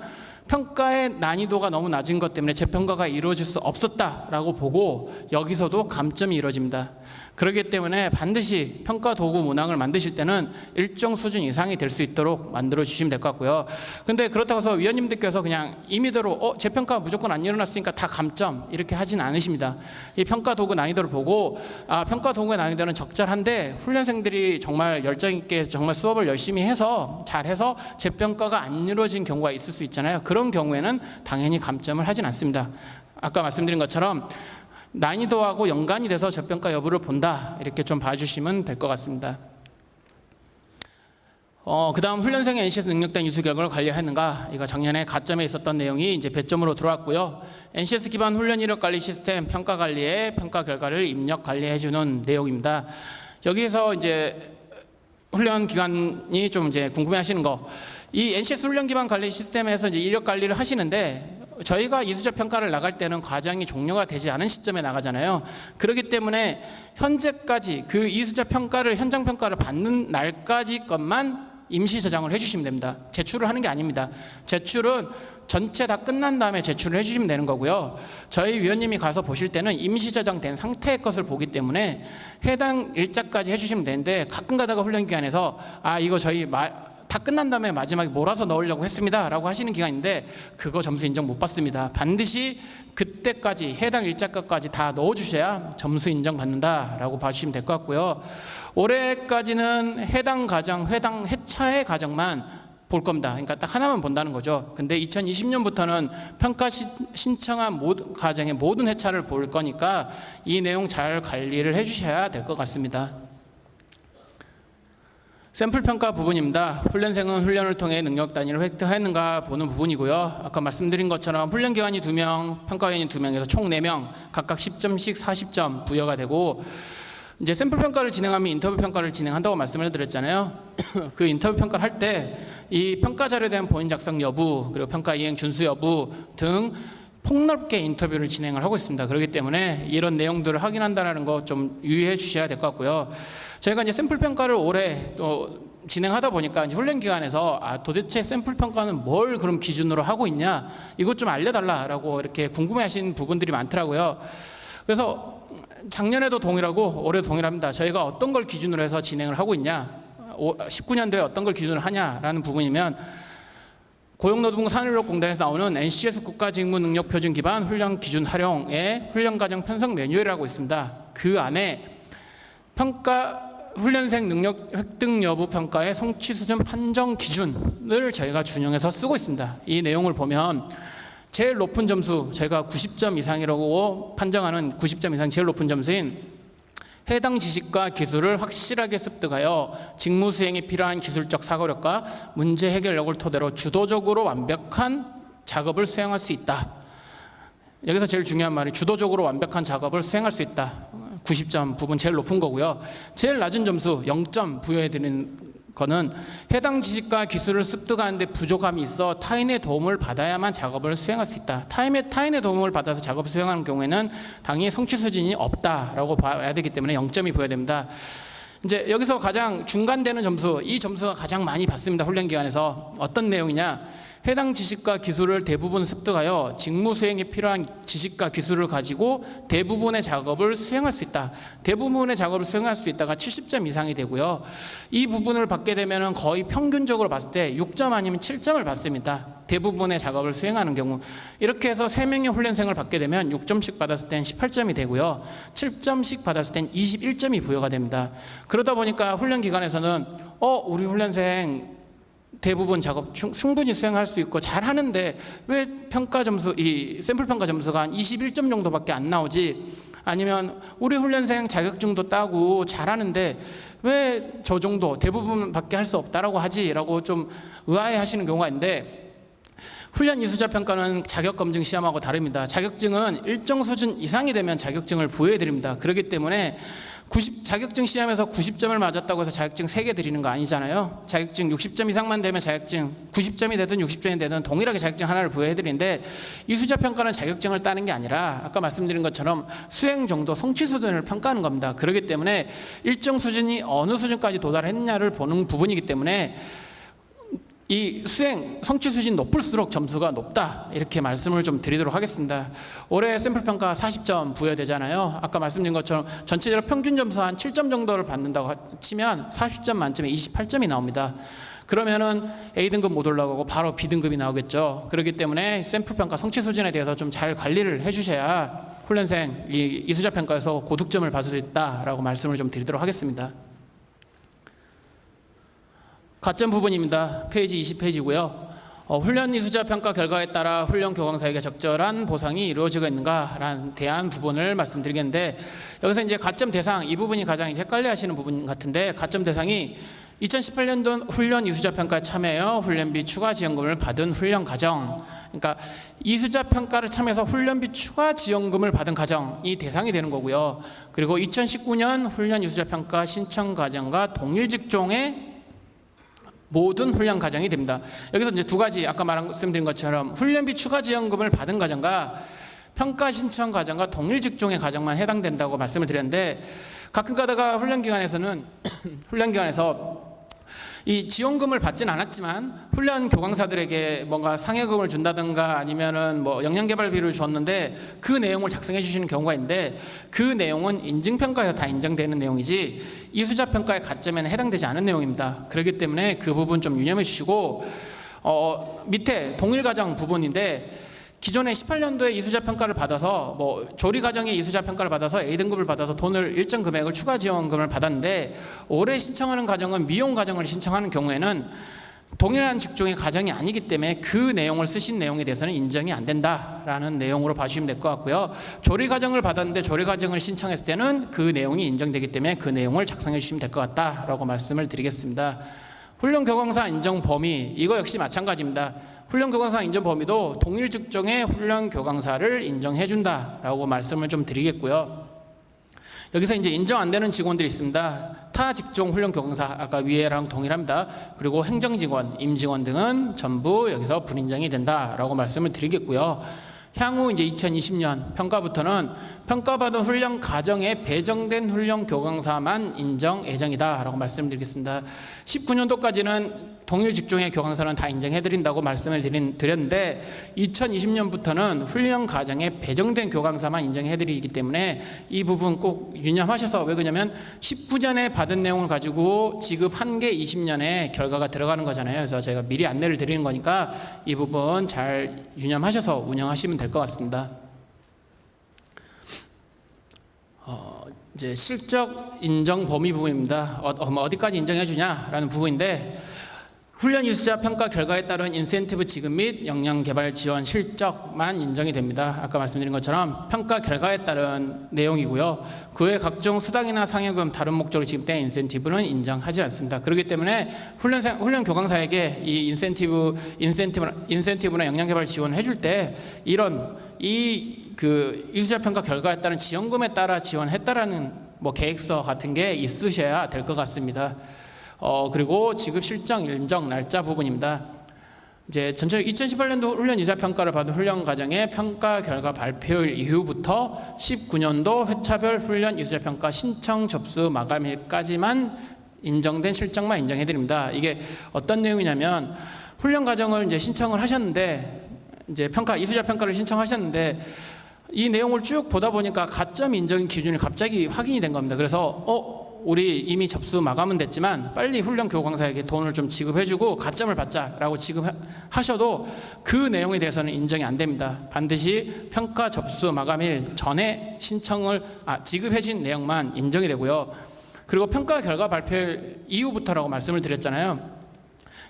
A: 평가의 난이도가 너무 낮은 것 때문에 재평가가 이루어질 수 없었다라고 보고 여기서도 감점이 이루어집니다. 그렇기 때문에 반드시 평가 도구 문항을 만드실 때는 일정 수준 이상이 될 수 있도록 만들어 주시면 될 것 같고요. 근데 그렇다고 해서 위원님들께서 그냥 임의대로 재평가 무조건 안 일어났으니까 다 감점 이렇게 하진 않으십니다. 이 평가 도구 난이도를 보고 평가 도구의 난이도는 적절한데 훈련생들이 정말 열정 있게 정말 수업을 열심히 해서 잘해서 재평가가 안 이루어진 경우가 있을 수 있잖아요. 그런 경우에는 당연히 감점을 하진 않습니다. 아까 말씀드린 것처럼 난이도하고 연관이 돼서 재평가 여부를 본다, 이렇게 좀 봐주시면 될 것 같습니다. 그 다음 훈련생의 NCS 능력단 이수 결과를 관리하는가, 이거 작년에 가점에 있었던 내용이 이제 배점으로 들어왔고요. NCS 기반 훈련 이력 관리 시스템 평가 관리에 평가 결과를 입력 관리해주는 내용입니다. 여기에서 이제 훈련 기관이 좀 이제 궁금해하시는 거, 이 NCS 훈련 기반 관리 시스템에서 이제 이력 관리를 하시는데, 저희가 이수자 평가를 나갈 때는 과정이 종료가 되지 않은 시점에 나가잖아요. 그렇기 때문에 현재까지 그 이수자 평가를 현장 평가를 받는 날까지 것만 임시 저장을 해주시면 됩니다. 제출을 하는 게 아닙니다. 제출은 전체 다 끝난 다음에 제출을 해주시면 되는 거고요. 저희 위원님이 가서 보실 때는 임시 저장된 상태의 것을 보기 때문에 해당 일자까지 해주시면 되는데, 가끔 가다가 훈련기관에서 이거 저희 다 끝난 다음에 마지막에 몰아서 넣으려고 했습니다 라고 하시는 기간인데, 그거 점수 인정 못 받습니다. 반드시 그때까지 해당 일자까지 다 넣어주셔야 점수 인정 받는다 라고 봐주시면 될 것 같고요. 올해까지는 해당 가정, 해당 해차의 가정만 볼 겁니다. 그러니까 딱 하나만 본다는 거죠. 근데 2020년부터는 평가 신청한 모든 가정의 모든 해차를 볼 거니까 이 내용 잘 관리를 해주셔야 될 것 같습니다. 샘플 평가 부분입니다. 훈련생은 훈련을 통해 능력 단위를 획득했는가 보는 부분이고요. 아까 말씀드린 것처럼 훈련 기관이 2명, 평가위원이 2명에서 총 4명, 각각 10점씩 40점 부여가 되고, 이제 샘플 평가를 진행하면 인터뷰 평가를 진행한다고 말씀을 드렸잖아요. 그 인터뷰 평가를 할 때 이 평가 자료에 대한 본인 작성 여부, 그리고 평가 이행 준수 여부 등 폭넓게 인터뷰를 진행을 하고 있습니다. 그렇기 때문에 이런 내용들을 확인한다는 거 좀 유의해 주셔야 될 것 같고요. 저희가 이제 샘플 평가를 올해 또 진행하다 보니까 이제 훈련 기관에서 도대체 샘플 평가는 뭘 그럼 기준으로 하고 있냐, 이것 좀 알려달라라고 이렇게 궁금해하시는 부분들이 많더라고요. 그래서 작년에도 동일하고 올해도 동일합니다. 저희가 어떤 걸 기준으로 해서 진행을 하고 있냐, 19년도에 어떤 걸 기준으로 하냐라는 부분이면, 고용노동부 산업인력공단에서 나오는 NCS 국가직무능력표준 기반 훈련 기준 활용의 훈련과정 편성 매뉴얼이라고 있습니다. 그 안에 평가 훈련생 능력 획득 여부 평가의 성취 수준 판정 기준을 저희가 준용해서 쓰고 있습니다. 이 내용을 보면 제일 높은 점수, 저희가 90점 이상이라고 판정하는 90점 이상 제일 높은 점수인 해당 지식과 기술을 확실하게 습득하여 직무 수행에 필요한 기술적 사고력과 문제 해결력을 토대로 주도적으로 완벽한 작업을 수행할 수 있다. 여기서 제일 중요한 말이 주도적으로 완벽한 작업을 수행할 수 있다. 90점 부분 제일 높은 거고요. 제일 낮은 점수 0점 부여해드리는 거는 해당 지식과 기술을 습득하는 데 부족함이 있어 타인의 도움을 받아야만 작업을 수행할 수 있다. 타인의 도움을 받아서 작업을 수행하는 경우에는 당연히 성취 수준이 없다라고 봐야 되기 때문에 0점이 부여됩니다. 이제 여기서 가장 중간되는 점수, 이 점수가 가장 많이 받습니다. 훈련기관에서. 어떤 내용이냐, 해당 지식과 기술을 대부분 습득하여 직무 수행에 필요한 지식과 기술을 가지고 대부분의 작업을 수행할 수 있다. 대부분의 작업을 수행할 수 있다가 70점 이상이 되고요. 이 부분을 받게 되면 거의 평균적으로 봤을 때 6점 아니면 7점을 받습니다. 대부분의 작업을 수행하는 경우. 이렇게 해서 3명의 훈련생을 받게 되면 6점씩 받았을 땐 18점이 되고요. 7점씩 받았을 땐 21점이 부여가 됩니다. 그러다 보니까 훈련기관에서는 우리 훈련생 대부분 작업 충분히 수행할 수 있고 잘 하는데 왜 평가 점수, 이 샘플 평가 점수가 한 21점 정도밖에 안 나오지? 아니면 우리 훈련생 자격증도 따고 잘하는데 왜 저 정도 대부분밖에 할 수 없다라고 하지라고 좀 의아해하시는 경우가 있는데, 훈련 이수자 평가는 자격검증 시험하고 다릅니다. 자격증은 일정 수준 이상이 되면 자격증을 부여해 드립니다. 그렇기 때문에 자격증 시험에서 90점을 맞았다고 해서 자격증 3개 드리는 거 아니잖아요. 자격증 60점 이상만 되면 자격증 90점이 되든 60점이 되든 동일하게 자격증 하나를 부여해 드리는데, 이수자 평가는 자격증을 따는 게 아니라 아까 말씀드린 것처럼 수행 정도, 성취 수준을 평가하는 겁니다. 그렇기 때문에 일정 수준이 어느 수준까지 도달했냐를 보는 부분이기 때문에 이 수행 성취 수준이 높을수록 점수가 높다, 이렇게 말씀을 좀 드리도록 하겠습니다. 올해 샘플 평가 40점 부여되잖아요. 아까 말씀드린 것처럼 전체적으로 평균 점수 한 7점 정도를 받는다고 치면 40점 만점에 28점이 나옵니다. 그러면은 A등급 못 올라가고 바로 B등급이 나오겠죠. 그렇기 때문에 샘플 평가 성취 수준에 대해서 좀 잘 관리를 해주셔야 훈련생 이수자 평가에서 고득점을 받을 수 있다라고 말씀을 좀 드리도록 하겠습니다. 가점 부분입니다. 페이지 20페이지고요. 훈련 이수자 평가 결과에 따라 훈련 교강사에게 적절한 보상이 이루어지고 있는가라는 대한 부분을 말씀드리겠는데, 여기서 이제 가점 대상, 이 부분이 가장 헷갈려 하시는 부분 같은데, 가점 대상이 2018년도 훈련 이수자 평가에 참여하여 훈련비 추가 지원금을 받은 훈련 가정, 그러니까 이수자 평가를 참여해서 훈련비 추가 지원금을 받은 가정이 대상이 되는 거고요. 그리고 2019년 훈련 이수자 평가 신청 가정과 동일 직종의 모든 훈련 가정이 됩니다. 여기서 이제 두 가지, 아까 말씀드린 것처럼 훈련비 추가 지원금을 받은 가정과 평가 신청 가정과 동일 직종의 가정만 해당된다고 말씀을 드렸는데, 가끔 가다가 훈련기관에서 이 지원금을 받진 않았지만 훈련 교강사들에게 뭔가 상여금을 준다든가 아니면은 뭐 역량개발비를 줬는데 그 내용을 작성해 주시는 경우가 있는데, 그 내용은 인증평가에서 다 인정되는 내용이지 이수자 평가의 가점에는 해당되지 않은 내용입니다. 그렇기 때문에 그 부분 좀 유념해 주시고, 밑에 동일가정 부분인데, 기존에 18년도에 이수자 평가를 받아서 뭐 조리 과정에 이수자 평가를 받아서 A등급을 받아서 돈을 일정 금액을 추가 지원금을 받았는데, 올해 신청하는 가정은 미용 가정을 신청하는 경우에는 동일한 직종의 가정이 아니기 때문에 그 내용을 쓰신 내용에 대해서는 인정이 안 된다라는 내용으로 봐주시면 될 것 같고요. 조리 과정을 받았는데 조리 과정을 신청했을 때는 그 내용이 인정되기 때문에 그 내용을 작성해 주시면 될 것 같다라고 말씀을 드리겠습니다. 훈련 교강사 인정 범위, 이거 역시 마찬가지입니다. 훈련 교강사 인정 범위도 동일 직종의 훈련 교강사를 인정해 준다라고 말씀을 좀 드리겠고요. 여기서 이제 인정 안 되는 직원들이 있습니다. 타 직종 훈련 교강사, 아까 위에랑 동일합니다. 그리고 행정직원, 임직원 등은 전부 여기서 불인정이 된다라고 말씀을 드리겠고요. 향후 이제 2020년 평가부터는 평가받은 훈련 가정에 배정된 훈련 교강사만 인정 예정이다라고 말씀드리겠습니다. 19년도까지는 동일 직종의 교강사는 다 인정해드린다고 말씀을 드렸는데, 2020년부터는 훈련 가정에 배정된 교강사만 인정해드리기 때문에 이 부분 꼭 유념하셔서, 왜 그러냐면 19년에 받은 내용을 가지고 지급한 게 20년에 결과가 들어가는 거잖아요. 그래서 제가 미리 안내를 드리는 거니까 이 부분 잘 유념하셔서 운영하시면 될 것 같습니다. 이제 실적 인정 범위 부분입니다. 어디까지 인정해 주냐라는 부분인데, 훈련 이수자 평가 결과에 따른 인센티브 지급 및 역량 개발 지원 실적만 인정이 됩니다. 아까 말씀드린 것처럼 평가 결과에 따른 내용이고요. 그 외 각종 수당이나 상여금, 다른 목적으로 지급된 인센티브는 인정하지 않습니다. 그렇기 때문에 훈련 교강사에게 이 인센티브나 역량 개발 지원을 해줄 때 이런 이수자 평가 결과에 따른 지원금에 따라 지원했다라는 뭐 계획서 같은 게 있으셔야 될 것 같습니다. 그리고 지급 실정 인정 날짜 부분입니다. 이제 전체 2018년도 훈련 이수자 평가를 받은 훈련 과정의 평가 결과 발표일 이후부터 19년도 회차별 훈련 이수자 평가 신청 접수 마감일까지만 인정된 실적만 인정해 드립니다. 이게 어떤 내용이냐면, 훈련 과정을 이제 신청을 하셨는데, 이제 이수자 평가를 신청하셨는데 이 내용을 쭉 보다 보니까 가점 인정 기준이 갑자기 확인이 된 겁니다. 그래서 우리 이미 접수 마감은 됐지만 빨리 훈련 교강사에게 돈을 좀 지급해주고 가점을 받자라고 지급하셔도 그 내용에 대해서는 인정이 안 됩니다. 반드시 평가 접수 마감일 전에 지급해진 내용만 인정이 되고요. 그리고 평가 결과 발표 이후부터라고 말씀을 드렸잖아요.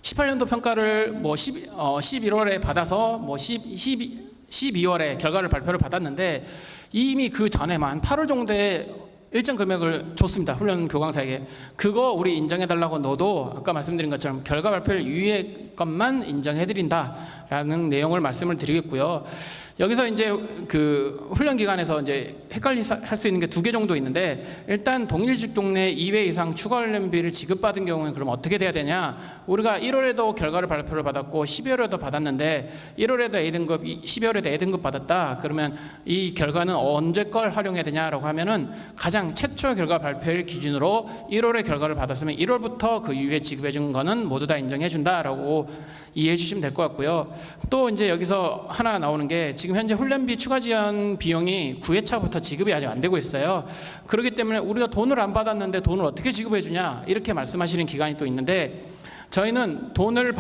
A: 18년도 평가를 뭐 11월에 받아서 뭐 12월에 결과를 발표를 받았는데 이미 그 전에만 8월 정도에 일정 금액을 줬습니다. 훈련 교강사에게. 그거 우리 인정해달라고 넣어도 아까 말씀드린 것처럼 결과 발표일 이후의 것만 인정해드린다라는 내용을 말씀을 드리겠고요. 여기서 이제 그 훈련 기간에서 이제 할 수 있는 게 2개 정도 있는데, 일단 동일 직종 내 2회 이상 추가 훈련비를 지급받은 경우에 그럼 어떻게 돼야 되냐? 우리가 1월에도 결과를 발표를 받았고 12월에도 받았는데 1월에도 A등급, 12월에도 A등급 받았다. 그러면 이 결과는 언제 걸 활용해야 되냐라고 하면은 가장 최초 결과 발표일 기준으로 1월에 결과를 받았으면 1월부터 그 이후에 지급해 준 거는 모두 다 인정해 준다라고 이해해 주시면 될 것 같고요. 또 이제 여기서 하나 나오는 게 지금 현재 훈련비 추가 지원 비용이 9회차부터 지급이 아직 안 되고 있어요. 그렇기 때문에 우리가 돈을 안 받았는데 돈을 어떻게 지급해 주냐 이렇게 말씀하시는 기간이 또 있는데, 저희는 돈을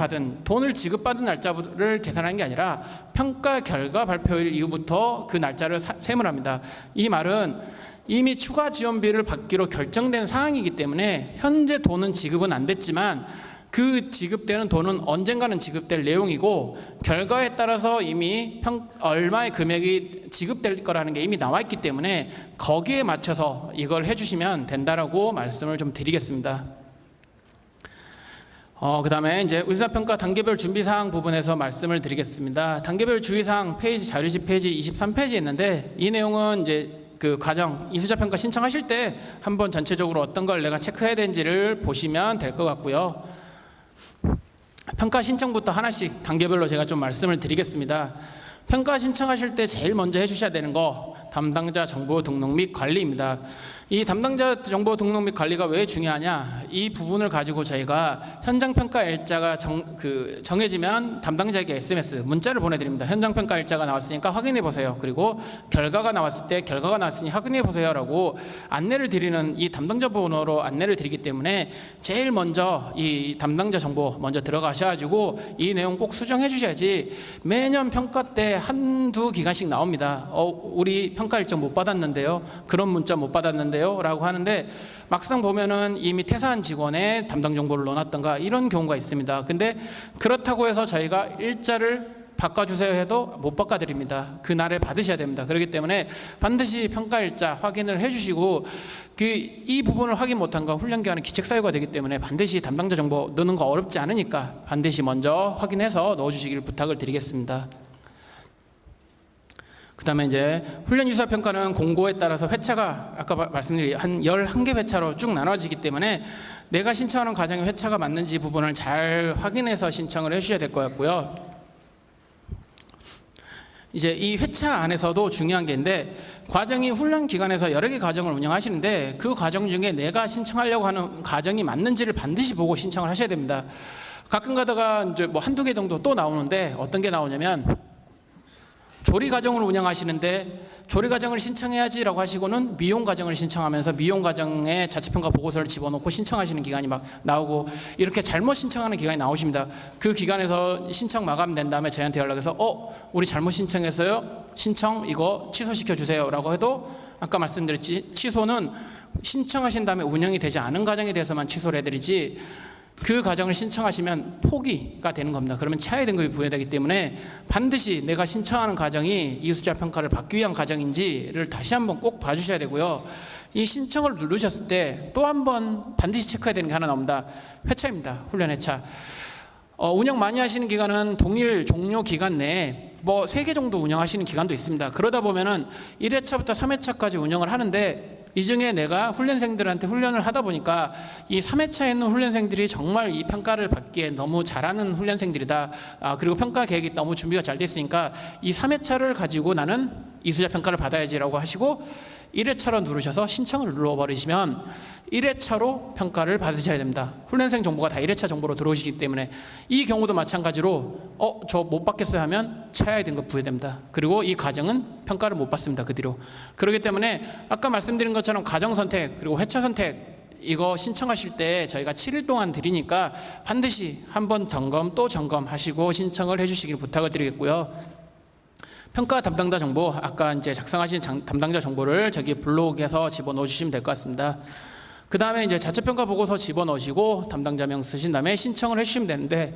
A: 지급받은 날짜를 계산하는 게 아니라 평가 결과 발표일 이후부터 그 날짜를 셈을 합니다. 이 말은 이미 추가 지원비를 받기로 결정된 사항이기 때문에 현재 돈은 지급은 안 됐지만 그 지급되는 돈은 언젠가는 지급될 내용이고, 결과에 따라서 이미 얼마의 금액이 지급될 거라는 게 이미 나와 있기 때문에 거기에 맞춰서 이걸 해주시면 된다라고 말씀을 좀 드리겠습니다. 그 다음에 이제 의사평가 단계별 준비사항 부분에서 말씀을 드리겠습니다. 단계별 주의사항 페이지, 자료집 페이지 23페이지에 있는데, 이 내용은 이제 그 과정 이수자평가 신청하실 때 한번 전체적으로 어떤 걸 내가 체크해야 되는지를 보시면 될 것 같고요. 평가 신청부터 하나씩 단계별로 제가 좀 말씀을 드리겠습니다. 평가 신청하실 때 제일 먼저 해주셔야 되는 거 담당자 정보 등록 및 관리입니다. 이 담당자 정보 등록 및 관리가 왜 중요하냐, 이 부분을 가지고 저희가 현장평가 일자가 정해지면 담당자에게 SMS 문자를 보내드립니다. 현장평가 일자가 나왔으니까 확인해 보세요. 그리고 결과가 나왔을 때 결과가 나왔으니 확인해 보세요 라고 안내를 드리는, 이 담당자 번호로 안내를 드리기 때문에 제일 먼저 이 담당자 정보 먼저 들어가셔가지고 이 내용 꼭 수정해 주셔야지, 매년 평가 때 한두 기간씩 나옵니다. 우리 평가 일정 못 받았는데요, 그런 문자 못 받았는데요 라고 하는데, 막상 보면은 이미 퇴사한 직원의 담당 정보를 넣어놨던가 이런 경우가 있습니다. 근데 그렇다고 해서 저희가 일자를 바꿔주세요 해도 못 바꿔드립니다. 그날에 받으셔야 됩니다. 그렇기 때문에 반드시 평가 일자 확인을 해주시고, 이 부분을 확인 못한 건 훈련기간은 기책사유가 되기 때문에 반드시 담당자 정보 넣는 거 어렵지 않으니까 반드시 먼저 확인해서 넣어주시길 부탁을 드리겠습니다. 그 다음에 이제 훈련 유사 평가는 공고에 따라서 회차가 아까 말씀드린 한 11개 회차로 쭉 나눠지기 때문에 내가 신청하는 과정의 회차가 맞는지 부분을 잘 확인해서 신청을 해주셔야 될 것 같고요. 이제 이 회차 안에서도 중요한 게 있는데, 과정이 훈련 기간에서 여러 개 과정을 운영하시는데 그 과정 중에 내가 신청하려고 하는 과정이 맞는지를 반드시 보고 신청을 하셔야 됩니다. 가끔 가다가 이제 뭐 한두 개 정도 또 나오는데, 어떤 게 나오냐면 조리 과정을 운영하시는데 조리 과정을 신청해야지라고 하시고는 미용 과정을 신청하면서 미용 과정에 자체평가 보고서를 집어넣고 신청하시는 기간이 막 나오고, 이렇게 잘못 신청하는 기간이 나오십니다. 그 기간에서 신청 마감된 다음에 저희한테 연락해서 우리 잘못 신청했어요, 신청 이거 취소시켜 주세요 라고 해도, 아까 말씀드렸지 취소는 신청하신 다음에 운영이 되지 않은 과정에 대해서만 취소를 해드리지, 그 과정을 신청하시면 포기가 되는 겁니다. 그러면 차액 등급이 부여되기 때문에 반드시 내가 신청하는 과정이 이수자 평가를 받기 위한 과정인지를 다시 한번 꼭 봐주셔야 되고요. 이 신청을 누르셨을 때 또 한 번 반드시 체크해야 되는 게 하나 나옵니다. 회차입니다. 훈련 회차. 운영 많이 하시는 기간은 동일 종료 기간 내에 뭐 3개 정도 운영하시는 기간도 있습니다. 그러다 보면은 1회차부터 3회차까지 운영을 하는데, 이 중에 내가 훈련생들한테 훈련을 하다 보니까 이 3회차에 있는 훈련생들이 정말 이 평가를 받기에 너무 잘하는 훈련생들이다. 그리고 평가 계획이 너무 준비가 잘 됐으니까 이 3회차를 가지고 나는 이수자 평가를 받아야지라고 하시고 1회차로 누르셔서 신청을 눌러버리시면 1회차로 평가를 받으셔야 됩니다. 훈련생 정보가 다 1회차 정보로 들어오시기 때문에 이 경우도 마찬가지로 저 못 받겠어요 하면 차액 등급 부여됩니다. 그리고 이 과정은 평가를 못 받습니다. 그 뒤로. 그렇기 때문에 아까 말씀드린 것처럼 과정 선택 그리고 회차 선택 이거 신청하실 때 저희가 7일 동안 드리니까 반드시 한번 점검 또 점검하시고 신청을 해주시길 부탁을 드리겠고요. 평가 담당자 정보, 아까 이제 작성하신 담당자 정보를 저기 블록에서 집어넣어 주시면 될 것 같습니다. 그 그 다음에 이제 자체평가 보고서 집어넣으시고 담당자명 쓰신 다음에 신청을 해주시면 되는데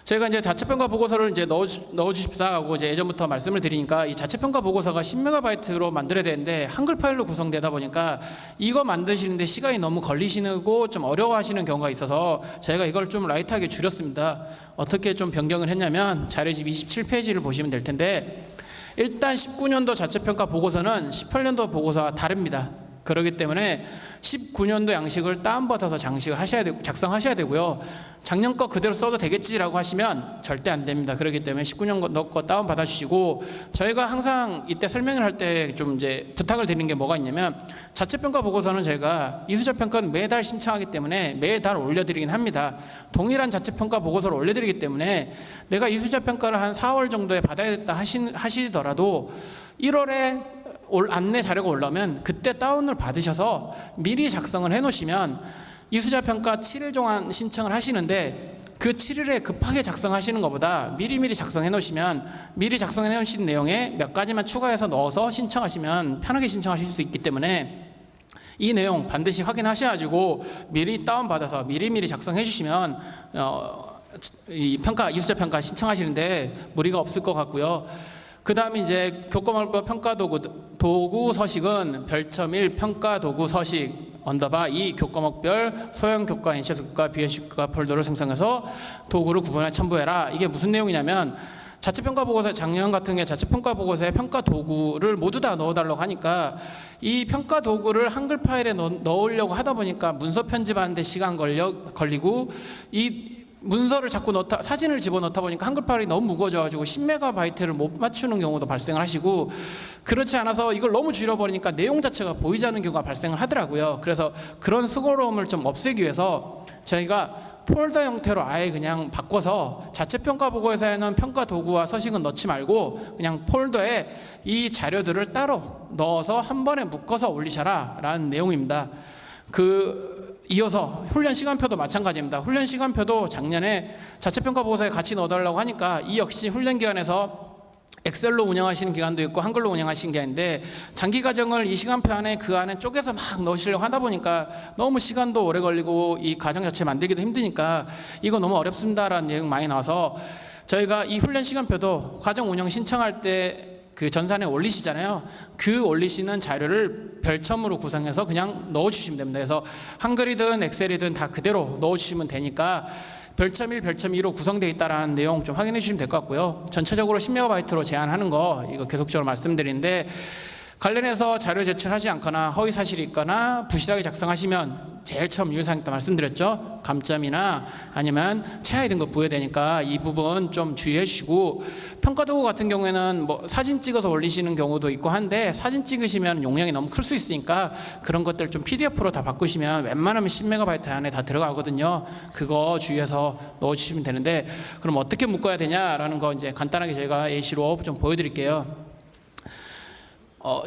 A: 제가 이제 자체평가 보고서를 이제 넣어주십사 하고 이제 예전부터 말씀을 드리니까 이 자체평가 보고서가 10MB로 만들어야 되는데 한글 파일로 구성되다 보니까 이거 만드시는데 시간이 너무 걸리시고 좀 어려워하시는 경우가 있어서 저희가 이걸 좀 라이트하게 줄였습니다. 어떻게 좀 변경을 했냐면 자료집 27페이지를 보시면 될 텐데 일단 19년도 자체평가 보고서는 18년도 보고서와 다릅니다. 그렇기 때문에 19년도 양식을 다운받아서 작성하셔야 되고요. 작년 거 그대로 써도 되겠지라고 하시면 절대 안 됩니다. 그렇기 때문에 19년 거 다운받아 주시고 저희가 항상 이때 설명을 할 때 좀 이제 부탁을 드리는 게 뭐가 있냐면 자체평가 보고서는 저희가 이수자평가는 매달 신청하기 때문에 매달 올려드리긴 합니다. 동일한 자체평가 보고서를 올려드리기 때문에 내가 이수자평가를 한 4월 정도에 받아야겠다 하시더라도 1월에 안내 자료가 올라오면 그때 다운을 받으셔서 미리 작성을 해놓으시면 이수자평가 7일 동안 신청을 하시는데 그 7일에 급하게 작성하시는 것보다 미리미리 작성해 놓으시면 미리 작성해 놓으신 내용에 몇 가지만 추가해서 넣어서 신청하시면 편하게 신청하실 수 있기 때문에 이 내용 반드시 확인하셔가지고 미리 다운받아서 미리미리 작성해 주시면 이 이수자평가 신청하시는데 무리가 없을 것 같고요. 그 다음에 이제 교과목별 평가도구 서식은 별점 1 평가도구 서식 언더바 2 교과목별 소형 교과, NCS 교과, BNC 교과 폴더를 생성해서 도구를 구분해 첨부해라. 이게 무슨 내용이냐면 자체평가 보고서 작년 같은 게 자체평가 보고서에 평가 도구를 모두 다 넣어달라고 하니까 이 평가 도구를 한글 파일에 넣으려고 하다 보니까 문서 편집하는데 시간 걸리고 이 문서를 자꾸 사진을 집어넣다 보니까 한글 파일이 너무 무거워져가지고 10MB를 못 맞추는 경우도 발생을 하시고 그렇지 않아서 이걸 너무 줄여버리니까 내용 자체가 보이지 않는 경우가 발생을 하더라고요. 그래서 그런 수고로움을 좀 없애기 위해서 저희가 폴더 형태로 아예 그냥 바꿔서 자체평가 보고서에는 평가 도구와 서식은 넣지 말고 그냥 폴더에 이 자료들을 따로 넣어서 한 번에 묶어서 올리셔라 라는 내용입니다. 이어서 훈련 시간표도 마찬가지입니다. 훈련 시간표도 작년에 자체평가 보고서에 같이 넣어달라고 하니까 이 역시 훈련 기간에서 엑셀로 운영하시는 기간도 있고 한글로 운영하시는 기간인데 장기 과정을 이 시간표 안에 그 안에 쪼개서 막 넣으시려고 하다 보니까 너무 시간도 오래 걸리고 이 과정 자체 만들기도 힘드니까 이거 너무 어렵습니다라는 내용 많이 나와서 저희가 이 훈련 시간표도 과정 운영 신청할 때 그 전산에 올리시잖아요. 그 올리시는 자료를 별첨으로 구성해서 그냥 넣어주시면 됩니다. 그래서 한글이든 엑셀이든 다 그대로 넣어주시면 되니까 별점 1, 별점 2로 구성되어 있다는 내용 좀 확인해 주시면 될 것 같고요. 전체적으로 10MB로 제한하는 거 이거 계속적으로 말씀드리는데 관련해서 자료 제출하지 않거나 허위 사실이 있거나 부실하게 작성하시면 제일 처음 유의사항 때 말씀드렸죠. 감점이나 아니면 최하위 등급 부여되니까 이 부분 좀 주의해 주시고 평가도구 같은 경우에는 뭐 사진 찍어서 올리시는 경우도 있고 한데 사진 찍으시면 용량이 너무 클 수 있으니까 그런 것들 좀 PDF로 다 바꾸시면 웬만하면 10MB 안에 다 들어가거든요. 그거 주의해서 넣어주시면 되는데 그럼 어떻게 묶어야 되냐라는 거 이제 간단하게 제가 예시로 좀 보여드릴게요.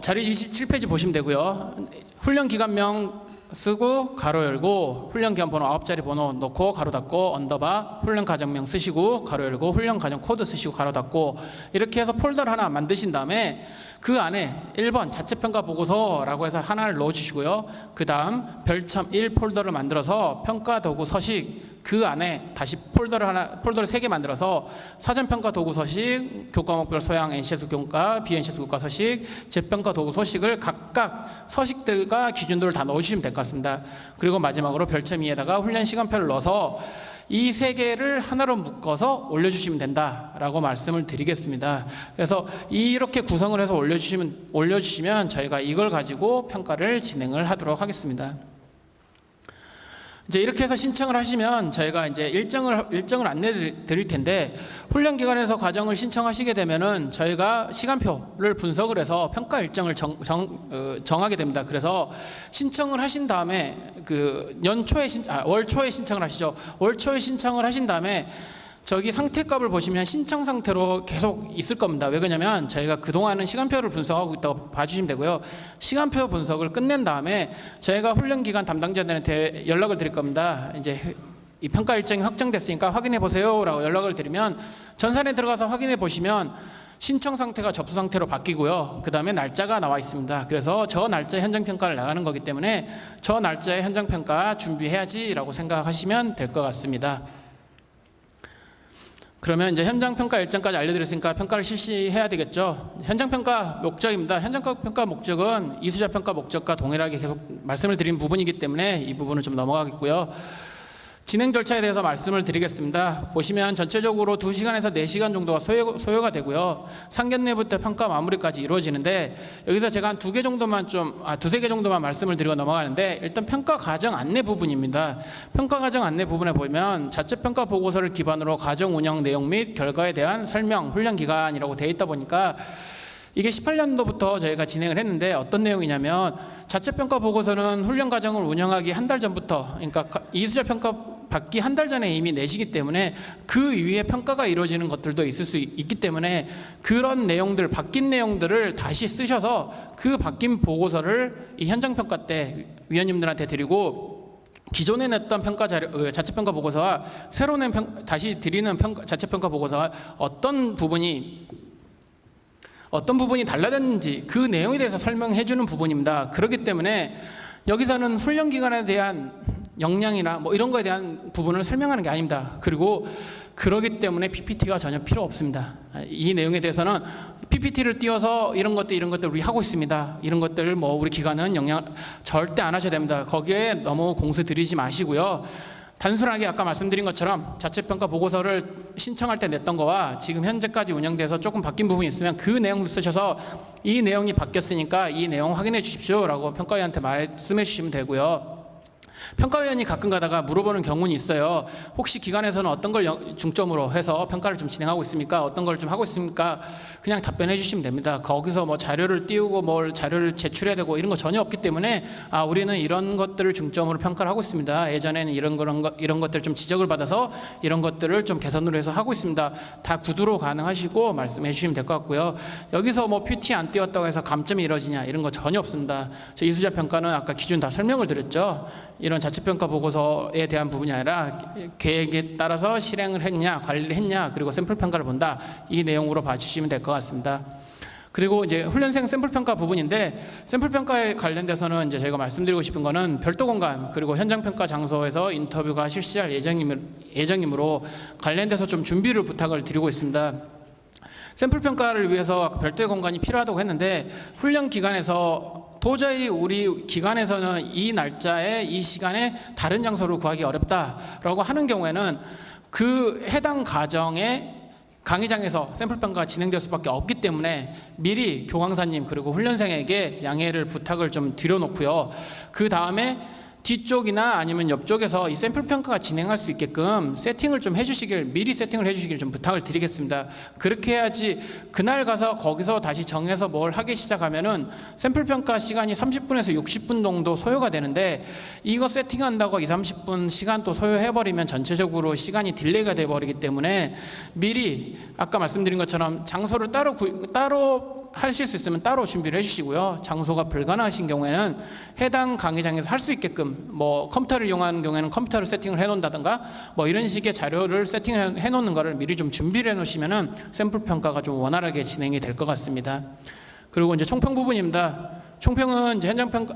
A: 자료 27페이지 보시면 되고요. 훈련 기간명 쓰고 가로 열고 훈련 기간 번호 9자리 번호 넣고 가로 닫고 언더바 훈련 과정명 쓰시고 가로 열고 훈련 과정 코드 쓰시고 가로 닫고 이렇게 해서 폴더를 하나 만드신 다음에 그 안에 1번 자체평가 보고서라고 해서 하나를 넣어주시고요. 그 다음 별점 1 폴더를 만들어서 평가 도구 서식 그 안에 다시 폴더를 3개 만들어서 사전평가 도구 서식, 교과목별 소양 NCS 교과, BNCS 교과 서식, 재평가 도구 서식을 각각 서식들과 기준들을 다 넣어주시면 될 것 같습니다. 그리고 마지막으로 별점 2에다가 훈련 시간표를 넣어서 이 3개를 하나로 묶어서 올려주시면 된다라고 말씀을 드리겠습니다. 그래서 이렇게 구성을 해서 올려주시면 저희가 이걸 가지고 평가를 진행을 하도록 하겠습니다. 이제 이렇게 해서 신청을 하시면 저희가 이제 일정을 안내 드릴 텐데 훈련 기관에서 과정을 신청하시게 되면은 저희가 시간표를 분석을 해서 평가 일정을 정하게 됩니다. 그래서 신청을 하신 다음에 월 초에 신청을 하시죠. 월 초에 신청을 하신 다음에 저기 상태값을 보시면 신청 상태로 계속 있을 겁니다. 왜 그러냐면 저희가 그동안은 시간표를 분석하고 있다고 봐주시면 되고요. 시간표 분석을 끝낸 다음에 저희가 훈련기간 담당자들한테 연락을 드릴 겁니다. 이제 이 평가 일정이 확정됐으니까 확인해 보세요 라고 연락을 드리면 전산에 들어가서 확인해 보시면 신청 상태가 접수 상태로 바뀌고요. 그 다음에 날짜가 나와 있습니다. 그래서 저 날짜에 현장평가를 나가는 거기 때문에 저 날짜에 현장평가 준비해야지라고 생각하시면 될 것 같습니다. 그러면 이제 현장평가 일정까지 알려드렸으니까 평가를 실시해야 되겠죠. 현장평가 목적입니다. 현장평가 목적은 이수자평가 목적과 동일하게 계속 말씀을 드린 부분이기 때문에 이 부분을 좀 넘어가겠고요. 진행 절차에 대해서 말씀을 드리겠습니다. 보시면 전체적으로 2시간에서 4시간 정도가 소요가 되고요. 상견례부터 평가 마무리까지 이루어지는데 여기서 제가 한 2개 정도만 두세 개 정도만 말씀을 드리고 넘어가는데 일단 평가 과정 안내 부분입니다. 평가 과정 안내 부분에 보면 자체평가 보고서를 기반으로 과정 운영 내용 및 결과에 대한 설명, 훈련 기간이라고 되어 있다 보니까 이게 18년도부터 저희가 진행을 했는데 어떤 내용이냐면 자체평가 보고서는 훈련 과정을 운영하기 한 달 전부터 그러니까 이수자 평가 받기 한 달 전에 이미 내시기 때문에 그 이후에 평가가 이루어지는 것들도 있을 수 있기 때문에 그런 내용들 바뀐 내용들을 다시 쓰셔서 그 바뀐 보고서를 이 현장평가 때 위원님들한테 드리고 기존에 냈던 평가 자료, 자체평가 보고서와 새로 낸 다시 드리는 자체평가 보고서와 어떤 부분이 달라졌는지 그 내용에 대해서 설명해 주는 부분입니다. 그렇기 때문에 여기서는 훈련 기간에 대한 역량이나 뭐 이런 거에 대한 부분을 설명하는 게 아닙니다. 그리고 그렇기 때문에 PPT가 전혀 필요 없습니다. 이 내용에 대해서는 PPT를 띄워서 이런 것들 우리 하고 있습니다. 이런 것들 뭐 우리 기관은 절대 안 하셔야 됩니다. 거기에 너무 공수 들이지 마시고요. 단순하게 아까 말씀드린 것처럼 자체평가 보고서를 신청할 때 냈던 거와 지금 현재까지 운영돼서 조금 바뀐 부분이 있으면 그 내용을 쓰셔서 이 내용이 바뀌었으니까 이 내용 확인해 주십시오 라고 평가위원한테 말씀해 주시면 되고요. 평가위원이 가끔 가다가 물어보는 경우는 있어요. 혹시 기관에서는 어떤 걸 중점으로 해서 평가를 좀 진행하고 있습니까? 어떤 걸 좀 하고 있습니까? 그냥 답변해 주시면 됩니다. 거기서 뭐 자료를 띄우고 뭘 자료를 제출해야 되고 이런 거 전혀 없기 때문에 우리는 이런 것들을 중점으로 평가를 하고 있습니다. 예전에는 이런 것들 좀 지적을 받아서 이런 것들을 좀 개선으로 해서 하고 있습니다. 다 구두로 가능하시고 말씀해 주시면 될 것 같고요. 여기서 뭐 PT 안 띄웠다고 해서 감점이 이루어지냐 이런 거 전혀 없습니다. 이수자 평가는 아까 기준 다 설명을 드렸죠. 이런 자체평가 보고서에 대한 부분이 아니라 계획에 따라서 실행을 했냐, 관리를 했냐, 그리고 샘플 평가를 본다. 이 내용으로 봐주시면 될 것 같습니다. 그리고 이제 훈련생 샘플 평가 부분인데 샘플 평가에 관련돼서는 이제 저희가 말씀드리고 싶은 거는 별도 공간 그리고 현장 평가 장소에서 인터뷰가 실시할 예정이므로 관련돼서 좀 준비를 부탁을 드리고 있습니다. 샘플 평가를 위해서 별도의 공간이 필요하다고 했는데 훈련 기간에서 도저히 우리 기관에서는 이 날짜에 이 시간에 다른 장소를 구하기 어렵다라고 하는 경우에는 그 해당 과정에 강의장에서 샘플 평가가 진행될 수밖에 없기 때문에 미리 교강사님 그리고 훈련생에게 양해를 부탁을 좀 드려놓고요. 그 다음에 뒤쪽이나 아니면 옆쪽에서 이 샘플 평가가 진행할 수 있게끔 미리 세팅을 해주시길 좀 부탁을 드리겠습니다. 그렇게 해야지 그날 가서 거기서 다시 정해서 뭘 하기 시작하면은 샘플 평가 시간이 30분에서 60분 정도 소요가 되는데 이거 세팅한다고 30분 시간 또 소요해버리면 전체적으로 시간이 딜레이가 돼버리기 때문에 미리 아까 말씀드린 것처럼 장소를 따로 하실 수 있으면 따로 준비를 해주시고요. 장소가 불가능하신 경우에는 해당 강의장에서 할 수 있게끔 뭐 컴퓨터를 이용하는 경우에는 컴퓨터를 세팅을 해놓는다든가 뭐 이런 식의 자료를 세팅을 해놓는 거를 미리 좀 준비를 해놓으시면은 샘플 평가가 좀 원활하게 진행이 될 것 같습니다. 그리고 이제 총평 부분입니다. 총평은 이제 현장평가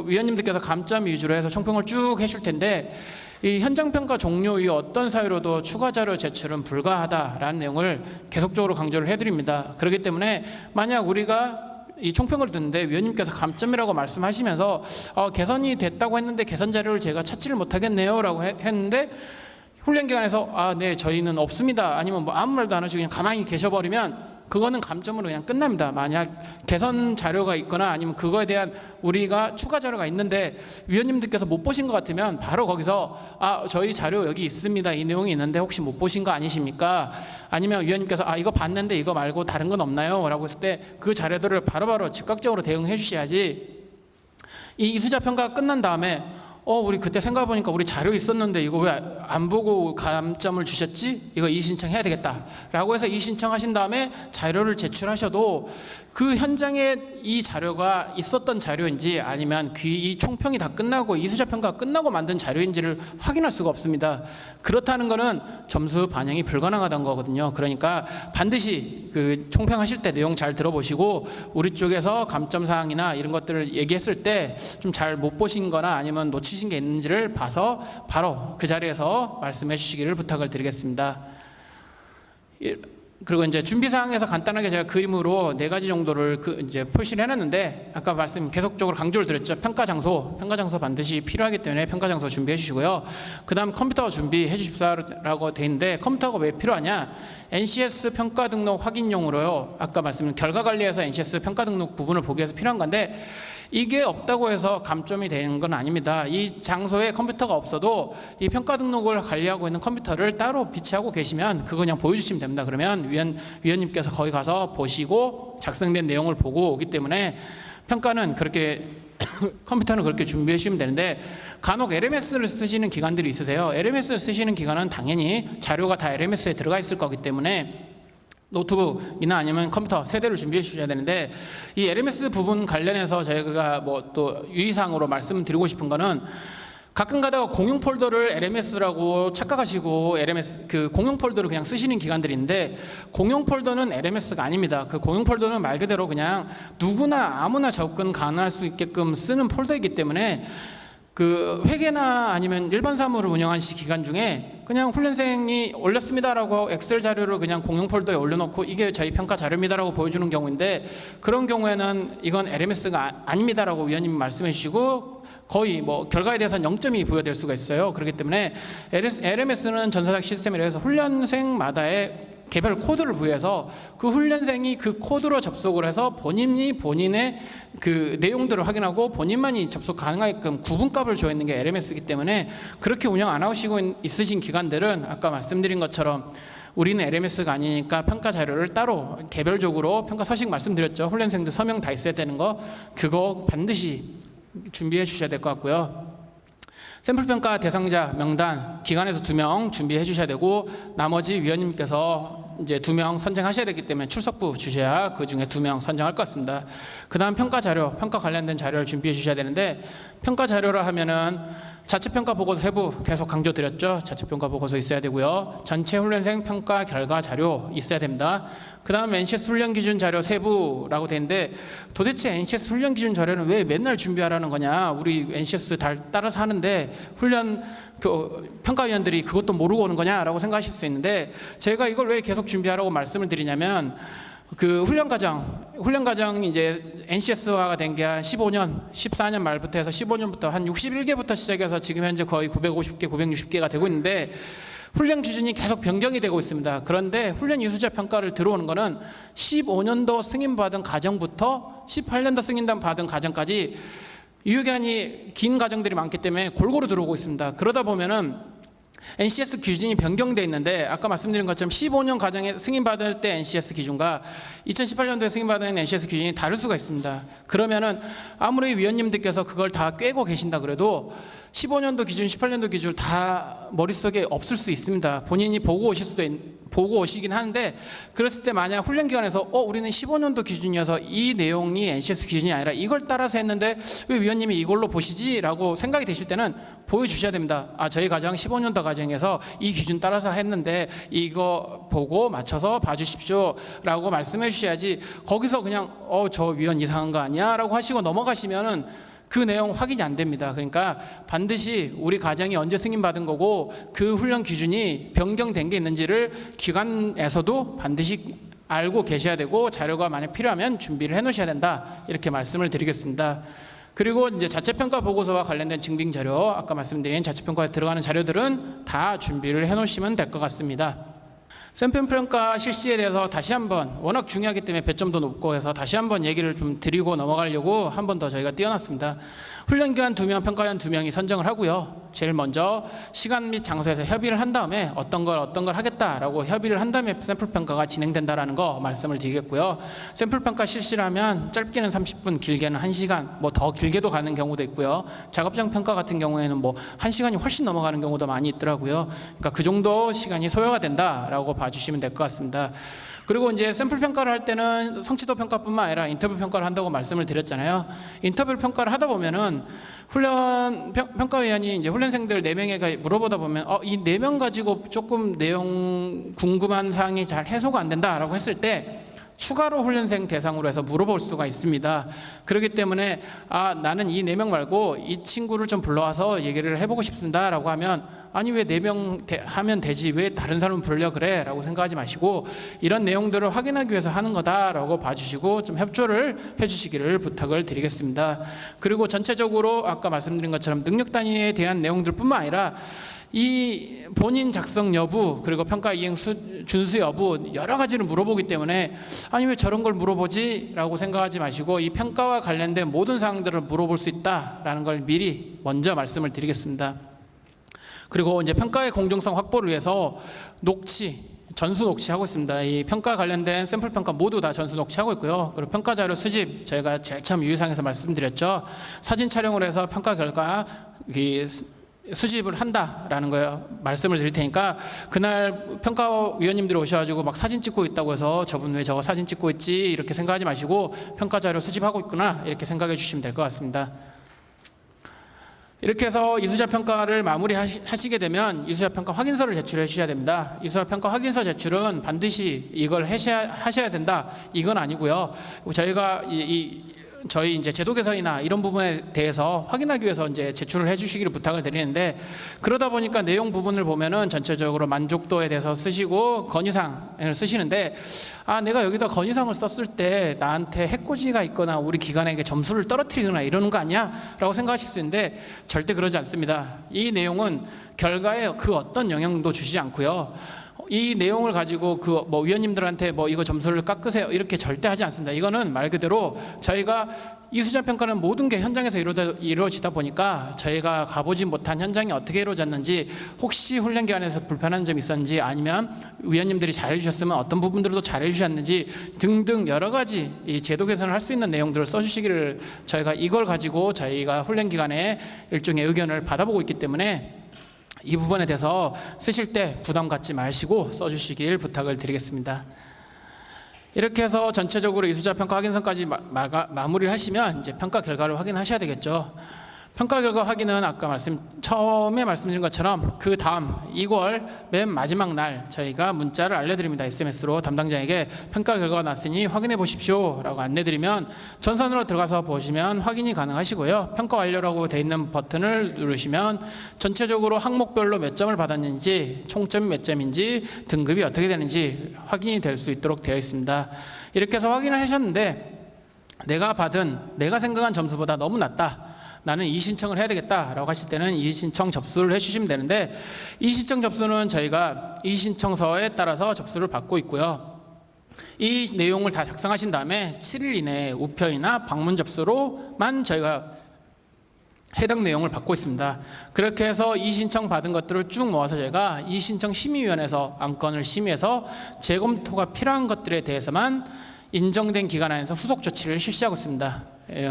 A: 위원님들께서 감점 위주로 해서 총평을 쭉 해줄 텐데 이 현장평가 종료 이후 어떤 사유로도 추가 자료 제출은 불가하다라는 내용을 계속적으로 강조를 해드립니다. 그렇기 때문에 만약 우리가 이 총평을 듣는데 위원님께서 감점이라고 말씀하시면서 개선이 됐다고 했는데 개선 자료를 제가 찾지를 못하겠네요 라고 했는데 훈련기관에서 네 저희는 없습니다 아니면 뭐 아무 말도 안 하시고 그냥 가만히 계셔버리면 그거는 감점으로 그냥 끝납니다. 만약 개선 자료가 있거나 아니면 그거에 대한 우리가 추가 자료가 있는데 위원님들께서 못 보신 것 같으면 바로 거기서 저희 자료 여기 있습니다. 이 내용이 있는데 혹시 못 보신 거 아니십니까? 아니면 위원님께서 이거 봤는데 이거 말고 다른 건 없나요? 라고 했을 때 그 자료들을 바로바로 즉각적으로 대응해 주셔야지 이 이수자 평가가 끝난 다음에 우리 그때 생각해보니까 우리 자료 있었는데 이거 왜 안 보고 감점을 주셨지? 이거 이의신청 해야 되겠다 라고 해서 이의신청하신 다음에 자료를 제출하셔도 그 현장에 이 자료가 있었던 자료인지 아니면 이 총평이 다 끝나고 이수자 평가가 끝나고 만든 자료인지를 확인할 수가 없습니다. 그렇다는 거는 점수 반영이 불가능하다는 거거든요. 그러니까 반드시 그 총평하실 때 내용 잘 들어보시고 우리 쪽에서 감점 사항이나 이런 것들을 얘기했을 때 좀 잘 못 보신 거나 아니면 놓치신 게 있는지를 봐서 바로 그 자리에서 말씀해 주시기를 부탁을 드리겠습니다. 그리고 이제 준비 사항에서 간단하게 제가 그림으로 4가지 정도를 이제 표시를 해놨는데, 아까 계속적으로 강조를 드렸죠. 평가 장소 반드시 필요하기 때문에 평가 장소 준비해 주시고요. 그 다음 컴퓨터 준비해 주십사라고 돼 있는데, 컴퓨터가 왜 필요하냐? NCS 평가 등록 확인용으로요. 아까 말씀드린 결과 관리에서 NCS 평가 등록 부분을 보기 위해서 필요한 건데, 이게 없다고 해서 감점이 되는 건 아닙니다. 이 장소에 컴퓨터가 없어도 이 평가 등록을 관리하고 있는 컴퓨터를 따로 비치하고 계시면 그거 그냥 보여주시면 됩니다. 그러면 위원님께서 거기 가서 보시고 작성된 내용을 보고 오기 때문에 평가는 그렇게 컴퓨터는 그렇게 준비해 주시면 되는데, 간혹 LMS를 쓰시는 기관들이 있으세요. LMS를 쓰시는 기관은 당연히 자료가 다 LMS에 들어가 있을 거기 때문에 노트북이나 아니면 컴퓨터 세대를 준비해 주셔야 되는데, 이 LMS 부분 관련해서 저희가 뭐 또 유의사항으로 말씀드리고 싶은 거는, 가끔 가다가 공용 폴더를 LMS라고 착각하시고 LMS 그 공용 폴더를 그냥 쓰시는 기관들이 있는데, 공용 폴더는 LMS가 아닙니다. 그 공용 폴더는 말 그대로 그냥 누구나 아무나 접근 가능할 수 있게끔 쓰는 폴더이기 때문에, 그 회계나 아니면 일반 사무를 운영하는 기관 중에 그냥 훈련생이 올렸습니다라고 엑셀 자료를 그냥 공용 폴더에 올려놓고 이게 저희 평가 자료입니다라고 보여주는 경우인데, 그런 경우에는 이건 LMS가 아닙니다라고 위원님이 말씀해 주시고 거의 뭐 결과에 대해서는 0점이 부여될 수가 있어요. 그렇기 때문에 LMS는 전사적 시스템이라 해서 훈련생마다의 개별 코드를 부여해서 그 훈련생이 그 코드로 접속을 해서 본인의 그 내용들을 확인하고 본인만이 접속 가능하게끔 구분값을 줘 있는 게 LMS이기 때문에, 그렇게 운영 안 하시고 있으신 기관들은 아까 말씀드린 것처럼 우리는 LMS가 아니니까 평가 자료를 따로 개별적으로 평가 서식 말씀드렸죠. 훈련생들 서명 다 있어야 되는 거, 그거 반드시 준비해 주셔야 될 것 같고요. 샘플평가 대상자 명단 기관에서 2명 준비해 주셔야 되고, 나머지 위원님께서 이제 2명 선정하셔야 되기 때문에 출석부 주셔야 그 중에 2명 선정할 것 같습니다. 그 다음 평가 자료, 평가 관련된 자료를 준비해 주셔야 되는데, 평가 자료라 하면은 자체평가 보고서 세부 계속 강조드렸죠. 자체평가 보고서 있어야 되고요. 전체 훈련생 평가 결과 자료 있어야 됩니다. 그 다음 NCS 훈련 기준 자료 세부라고 되는데, 도대체 NCS 훈련 기준 자료는 왜 맨날 준비하라는 거냐? 우리 NCS 따라서 하는데 훈련 평가위원들이 그것도 모르고 오는 거냐라고 생각하실 수 있는데, 제가 이걸 왜 계속 준비하라고 말씀을 드리냐면, 그 훈련 과정이 이제 NCS화가 된 게 한 14년 말부터 해서 15년부터 한 61개부터 시작해서 지금 현재 거의 950개, 960개가 되고 있는데, 훈련 기준이 계속 변경이 되고 있습니다. 그런데 훈련 이수자 평가를 들어오는 거는 15년도 승인받은 과정부터 18년도 승인받은 과정까지 유효기한이 긴 과정들이 많기 때문에 골고루 들어오고 있습니다. 그러다 보면은 NCS 기준이 변경되어 있는데, 아까 말씀드린 것처럼 15년 과정에 승인받을 때 NCS 기준과 2018년도에 승인받은 NCS 기준이 다를 수가 있습니다. 그러면은 아무리 위원님들께서 그걸 다 꿰고 계신다 그래도 15년도 기준, 18년도 기준 다 머릿속에 없을 수 있습니다. 본인이 보고 오시긴 하는데, 그랬을 때 만약 훈련기관에서 우리는 15년도 기준이어서 이 내용이 NCS 기준이 아니라 이걸 따라서 했는데 왜 위원님이 이걸로 보시지? 라고 생각이 되실 때는 보여주셔야 됩니다. 저희 과정 15년도 과정에서 이 기준 따라서 했는데 이거 보고 맞춰서 봐주십시오 라고 말씀해 주셔야지, 거기서 그냥 저 위원 이상한 거 아니야? 라고 하시고 넘어가시면은 그 내용 확인이 안 됩니다. 그러니까 반드시 우리 과정이 언제 승인받은 거고 그 훈련 기준이 변경된 게 있는지를 기관에서도 반드시 알고 계셔야 되고, 자료가 만약 필요하면 준비를 해 놓으셔야 된다, 이렇게 말씀을 드리겠습니다. 그리고 이제 자체평가 보고서와 관련된 증빙 자료, 아까 말씀드린 자체평가에 들어가는 자료들은 다 준비를 해 놓으시면 될 것 같습니다. 샘플평가 실시에 대해서 다시 한번, 워낙 중요하기 때문에 배점도 높고 해서 다시 한번 얘기를 좀 드리고 넘어가려고 한 번 더 저희가 띄워놨습니다. 훈련기관 2명, 평가위원 2명이 선정을 하고요. 제일 먼저 시간 및 장소에서 협의를 한 다음에 어떤 걸 하겠다라고 협의를 한 다음에 샘플평가가 진행된다라는 거 말씀을 드리겠고요. 샘플평가 실시를 하면 짧게는 30분, 길게는 1시간, 뭐 더 길게도 가는 경우도 있고요. 작업장 평가 같은 경우에는 뭐 1시간이 훨씬 넘어가는 경우도 많이 있더라고요. 그러니까 그 정도 시간이 소요가 된다라고 봐주시면 될 것 같습니다. 그리고 이제 샘플 평가를 할 때는 성취도 평가뿐만 아니라 인터뷰 평가를 한다고 말씀을 드렸잖아요. 인터뷰 평가를 하다 보면은 훈련 평가위원이 이제 훈련생들 4명에게 물어보다 보면 이 4명 가지고 조금 내용 궁금한 사항이 잘 해소가 안 된다라고 했을 때 추가로 훈련생 대상으로 해서 물어볼 수가 있습니다. 그렇기 때문에 나는 이 4명 말고 이 친구를 좀 불러와서 얘기를 해보고 싶습니다 라고 하면 아니 왜 4명 하면 되지 왜 다른 사람 불려 그래 라고 생각하지 마시고 이런 내용들을 확인하기 위해서 하는 거다라고 봐주시고 좀 협조를 해주시기를 부탁을 드리겠습니다. 그리고 전체적으로 아까 말씀드린 것처럼 능력 단위에 대한 내용들 뿐만 아니라 이 본인 작성 여부 그리고 평가 이행 준수 여부 여러 가지를 물어보기 때문에 아니 왜 저런 걸 물어보지 라고 생각하지 마시고 이 평가와 관련된 모든 사항들을 물어볼 수 있다라는 걸 미리 먼저 말씀을 드리겠습니다. 그리고 이제 평가의 공정성 확보를 위해서 전수 녹취하고 있습니다. 이 평가 관련된 샘플 평가 모두 다 전수 녹취하고 있고요. 그리고 평가 자료 수집 저희가 제일 처음 유의사항에서 말씀드렸죠. 사진 촬영을 해서 평가 결과 수집을 한다라는 거 말씀을 드릴 테니까 그날 평가위원님들이 오셔가지고 막 사진 찍고 있다고 해서 저분 왜 저거 사진 찍고 있지 이렇게 생각하지 마시고 평가 자료 수집하고 있구나 이렇게 생각해 주시면 될 것 같습니다. 이렇게 해서 이수자 평가를 마무리하시게 되면 이수자 평가 확인서를 제출해 주셔야 됩니다. 이수자 평가 확인서 제출은 반드시 이걸 하셔야 된다 이건 아니고요. 저희가 저희 이제 제도 개선이나 이런 부분에 대해서 확인하기 위해서 이제 제출을 해주시기를 부탁을 드리는데 그러다 보니까 내용 부분을 보면은 전체적으로 만족도에 대해서 쓰시고 건의사항을 쓰시는데 내가 여기다 건의사항을 썼을 때 나한테 해코지가 있거나 우리 기관에게 점수를 떨어뜨리거나 이러는 거 아니야? 라고 생각하실 수 있는데 절대 그러지 않습니다. 이 내용은 결과에 그 어떤 영향도 주지 않고요. 이 내용을 가지고 위원님들한테 이거 점수를 깎으세요 이렇게 절대 하지 않습니다. 이거는 말 그대로 저희가 이수자 평가는 모든 게 현장에서 이루어지다 보니까 저희가 가보지 못한 현장이 어떻게 이루어졌는지 혹시 훈련 기간에서 불편한 점이 있었는지 아니면 위원님들이 잘해주셨으면 어떤 부분들도 잘해주셨는지 등등 여러 가지 이 제도 개선을 할 수 있는 내용들을 써주시기를 저희가 이걸 가지고 저희가 훈련 기간에 일종의 의견을 받아보고 있기 때문에 이 부분에 대해서 쓰실 때 부담 갖지 마시고 써주시길 부탁을 드리겠습니다. 이렇게 해서 전체적으로 이수자 평가 확인서까지 마무리를 하시면 이제 평가 결과를 확인하셔야 되겠죠. 평가 결과 확인은 아까 처음에 말씀드린 것처럼 그 다음 2월 맨 마지막 날 저희가 문자를 알려드립니다. SMS로 담당자에게 평가 결과가 났으니 확인해 보십시오 라고 안내드리면 전산으로 들어가서 보시면 확인이 가능하시고요. 평가 완료라고 되어 있는 버튼을 누르시면 전체적으로 항목별로 몇 점을 받았는지 총점이 몇 점인지 등급이 어떻게 되는지 확인이 될 수 있도록 되어 있습니다. 이렇게 해서 확인을 하셨는데 내가 생각한 점수보다 너무 낮다, 나는 이의신청을 해야 되겠다라고 하실 때는 이의신청 접수를 해주시면 되는데 이의신청 접수는 저희가 이의신청서에 따라서 접수를 받고 있고요. 이 내용을 다 작성하신 다음에 7일 이내에 우편이나 방문 접수로만 저희가 해당 내용을 받고 있습니다. 그렇게 해서 이의신청 받은 것들을 쭉 모아서 저희가 이의신청 심의위원회에서 안건을 심의해서 재검토가 필요한 것들에 대해서만 인정된 기간 안에서 후속 조치를 실시하고 있습니다.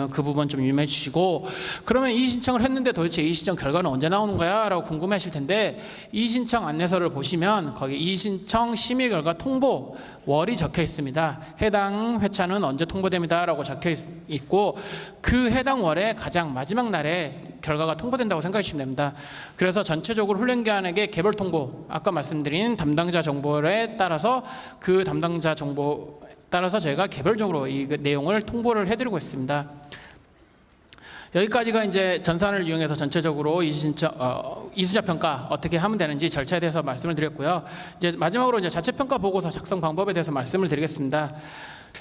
A: 그 부분 좀 유념해 주시고, 그러면 이의신청을 했는데 도대체 이의신청 결과는 언제 나오는 거야? 라고 궁금해 하실 텐데, 이의신청 안내서를 보시면 거기 이의신청 심의 결과 통보 월이 적혀 있습니다. 해당 회차는 언제 통보됩니다 라고 적혀 있고, 그 해당 월의 가장 마지막 날에 결과가 통보된다고 생각해 주시면 됩니다. 그래서 전체적으로 훈련기관에게 개별 통보, 아까 말씀드린 담당자 정보에 따라서 그 담당자 정보 따라서 저희가 개별적으로 이 내용을 통보를 해드리고 있습니다. 여기까지가 이제 전산을 이용해서 전체적으로 이수자 평가 어떻게 하면 되는지 절차에 대해서 말씀을 드렸고요. 이제 마지막으로 이제 자체평가 보고서 작성 방법에 대해서 말씀을 드리겠습니다.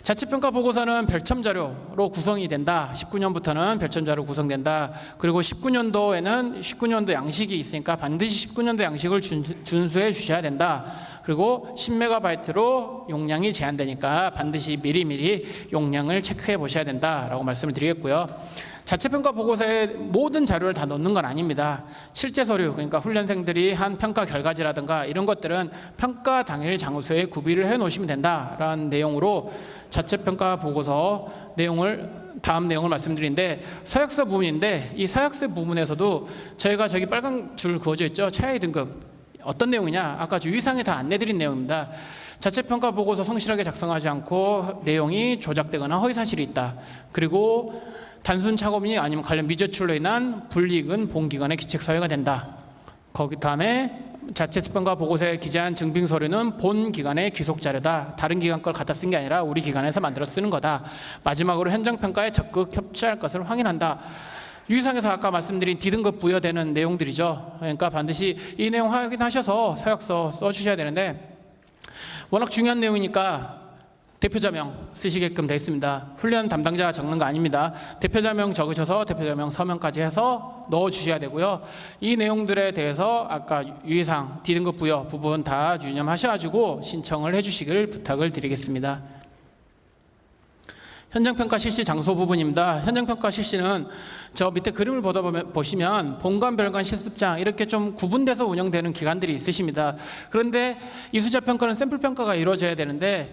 A: 자체평가 보고서는 별첨 자료로 구성이 된다. 19년부터는 별첨 자료 구성된다. 그리고 19년도에는 19년도 양식이 있으니까 반드시 19년도 양식을 준수해 주셔야 된다. 그리고 10MB로 용량이 제한되니까 반드시 미리미리 용량을 체크해 보셔야 된다라고 말씀을 드리겠고요. 자체평가 보고서에 모든 자료를 다 넣는 건 아닙니다. 실제 서류, 그러니까 훈련생들이 한 평가 결과지라든가 이런 것들은 평가 당일 장소에 구비를 해 놓으시면 된다라는 내용으로 자체평가 보고서 다음 내용을 말씀드리는데, 서약서 부분인데 이 서약서 부분에서도 저희가 저기 빨간 줄 그어져 있죠. 최하위 등급 어떤 내용이냐? 아까 유의사항에 다 안내드린 내용입니다. 자체평가 보고서 성실하게 작성하지 않고 내용이 조작되거나 허위사실이 있다. 그리고 단순 착오이 아니면 관련 미제출로 인한 불이익은 본기관의 기책사유가 된다. 거기 다음에 자체평가 보고서에 기재한 증빙서류는 본 기관의 귀속자료다. 다른 기관 걸 갖다 쓴 게 아니라 우리 기관에서 만들어 쓰는 거다. 마지막으로 현장평가에 적극 협조할 것을 확인한다. 유의사항에서 아까 말씀드린 D등급 부여되는 내용들이죠. 그러니까 반드시 이 내용 확인하셔서 서약서 써주셔야 되는데 워낙 중요한 내용이니까 대표자명 쓰시게끔 되어 있습니다. 훈련 담당자가 적는 거 아닙니다. 대표자명 적으셔서 대표자명 서명까지 해서 넣어주셔야 되고요. 이 내용들에 대해서 아까 유의사항 D등급 부여 부분 다 유념하셔가지고 신청을 해주시길 부탁을 드리겠습니다. 현장평가 실시 장소 부분입니다. 현장평가 실시는 저 밑에 그림을 보시면 본관, 별관, 실습장 이렇게 좀 구분돼서 운영되는 기관들이 있으십니다. 그런데 이수자평가는 샘플평가가 이루어져야 되는데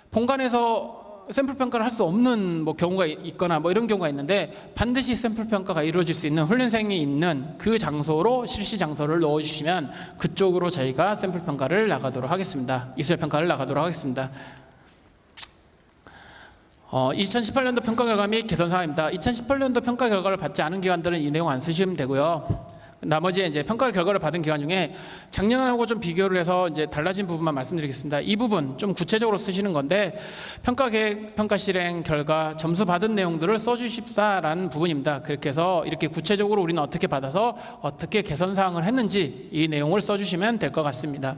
A: 본관에서 샘플평가를 할 수 없는 경우가 있거나 이런 경우가 있는데 반드시 샘플평가가 이루어질 수 있는 훈련생이 있는 그 장소로 실시 장소를 넣어주시면 그쪽으로 저희가 샘플평가를 나가도록 하겠습니다. 이수자평가를 나가도록 하겠습니다. 2018년도 평가 결과 및 개선 사항입니다. 2018년도 평가 결과를 받지 않은 기관들은 이 내용 안 쓰시면 되고요. 나머지 이제 평가 결과를 받은 기관 중에 작년하고 좀 비교를 해서 이제 달라진 부분만 말씀드리겠습니다. 이 부분 좀 구체적으로 쓰시는 건데 평가 계획, 평가 실행 결과 점수 받은 내용들을 써주십사라는 부분입니다. 그렇게 해서 이렇게 구체적으로 우리는 어떻게 받아서 어떻게 개선 사항을 했는지 이 내용을 써주시면 될 것 같습니다.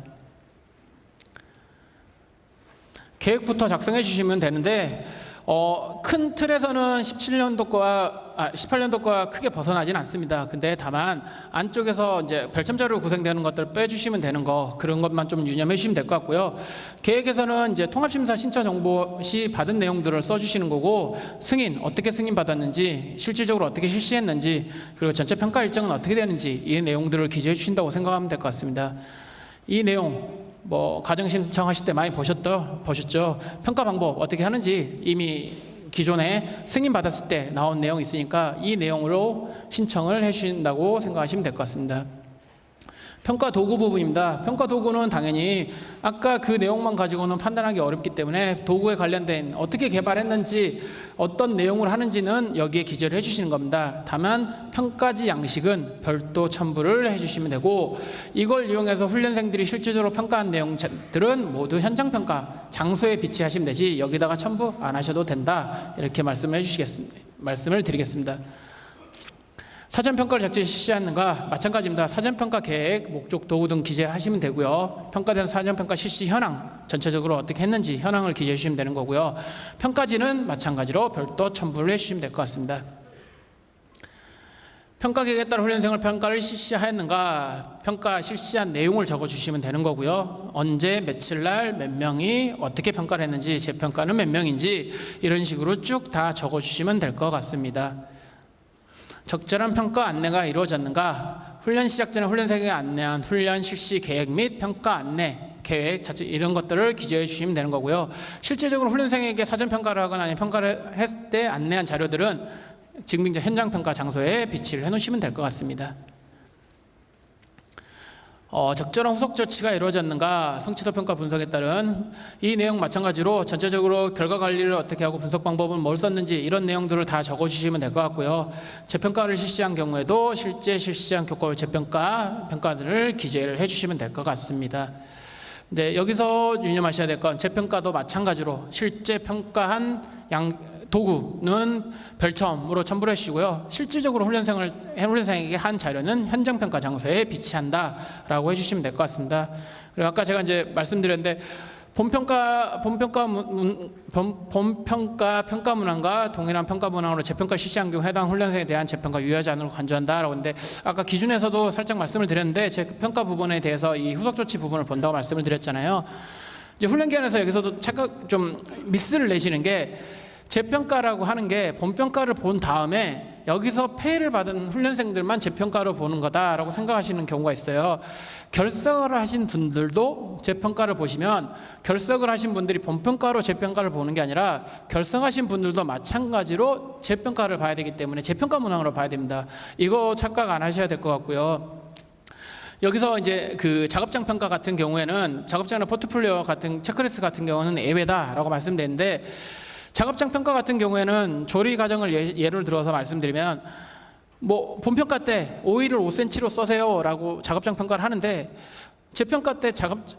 A: 계획부터 작성해 주시면 되는데 큰 틀에서는 18년도 거와 크게 벗어나진 않습니다. 근데 다만 안쪽에서 이제 별첨자로 구성되는 것들 빼주시면 되는 거 그런 것만 좀 유념해 주시면 될 것 같고요. 계획에서는 이제 통합심사 신청 정보 시 받은 내용들을 써주시는 거고 승인 어떻게 승인 받았는지 실질적으로 어떻게 실시했는지 그리고 전체 평가 일정은 어떻게 되는지 이 내용들을 기재해 주신다고 생각하면 될 것 같습니다. 이 내용 가정 신청하실 때 많이 보셨죠? 평가 방법 어떻게 하는지 이미 기존에 승인 받았을 때 나온 내용이 있으니까 이 내용으로 신청을 해주신다고 생각하시면 될 것 같습니다. 평가 도구 부분입니다. 평가 도구는 당연히 아까 그 내용만 가지고는 판단하기 어렵기 때문에 도구에 관련된 어떻게 개발했는지 어떤 내용을 하는지는 여기에 기재를 해주시는 겁니다. 다만 평가지 양식은 별도 첨부를 해주시면 되고 이걸 이용해서 훈련생들이 실질적으로 평가한 내용들은 모두 현장평가 장소에 비치하시면 되지 여기다가 첨부 안 하셔도 된다 이렇게 말씀을 드리겠습니다. 사전평가를 적절히 실시하는가 마찬가지입니다. 사전평가 계획, 목적, 도구 등 기재하시면 되고요. 평가된 사전평가 실시 현황 전체적으로 어떻게 했는지 현황을 기재해 주시면 되는 거고요. 평가지는 마찬가지로 별도 첨부를 해주시면 될 것 같습니다. 평가 계획에 따라 훈련생을 평가를 실시하였는가 평가 실시한 내용을 적어주시면 되는 거고요. 언제 며칠날 몇 명이 어떻게 평가를 했는지 재평가는 몇 명인지 이런 식으로 쭉 다 적어주시면 될 것 같습니다. 적절한 평가 안내가 이루어졌는가 훈련 시작 전에 훈련생에게 안내한 훈련 실시 계획 및 평가 안내 계획 자체 이런 것들을 기재해 주시면 되는 거고요. 실제적으로 훈련생에게 사전평가를 하거나 아니면 평가를 했을 때 안내한 자료들은 증빙자 현장평가 장소에 비치를 해 놓으시면 될 것 같습니다. 적절한 후속 조치가 이루어졌는가 성취도 평가 분석에 따른 이 내용 마찬가지로 전체적으로 결과 관리를 어떻게 하고 분석 방법은 뭘 썼는지 이런 내용들을 다 적어주시면 될 것 같고요. 재평가를 실시한 경우에도 실제 실시한 교과별 평가들을 기재를 해주시면 될 것 같습니다. 네, 여기서 유념하셔야 될 건 재평가도 마찬가지로 실제 평가한 도구는 별첨으로 첨부를 해주시고요. 실질적으로 훈련생에게 한 자료는 현장평가 장소에 비치한다라고 해주시면 될 것 같습니다. 그리고 아까 제가 이제 말씀드렸는데 본평가 평가 문항과 동일한 평가 문항으로 재평가 실시한 경우 해당 훈련생에 대한 재평가 유효하지 않음을 간주한다라고 했는데 아까 기준에서도 살짝 말씀을 드렸는데 제 평가 부분에 대해서 이 후속 조치 부분을 본다고 말씀을 드렸잖아요. 이제 훈련기관에서 여기서도 착각 좀 미스를 내시는 게 재평가라고 하는 게 본평가를 본 다음에 여기서 폐를 받은 훈련생들만 재평가로 보는 거다라고 생각하시는 경우가 있어요. 결석을 하신 분들도 재평가를 보시면 결석을 하신 분들이 본평가로 재평가를 보는 게 아니라 결석하신 분들도 마찬가지로 재평가를 봐야 되기 때문에 재평가 문항으로 봐야 됩니다. 이거 착각 안 하셔야 될 것 같고요. 여기서 이제 그 작업장 평가 같은 경우에는 작업장이나 포트폴리오 같은 체크리스트 같은 경우는 예외다라고 말씀드렸는데, 작업장 평가 같은 경우에는 조리 과정을 예를 들어서 말씀드리면 뭐 본평가 때 오일을 5cm로 써세요라고 작업장 평가를 하는데, 재평가 때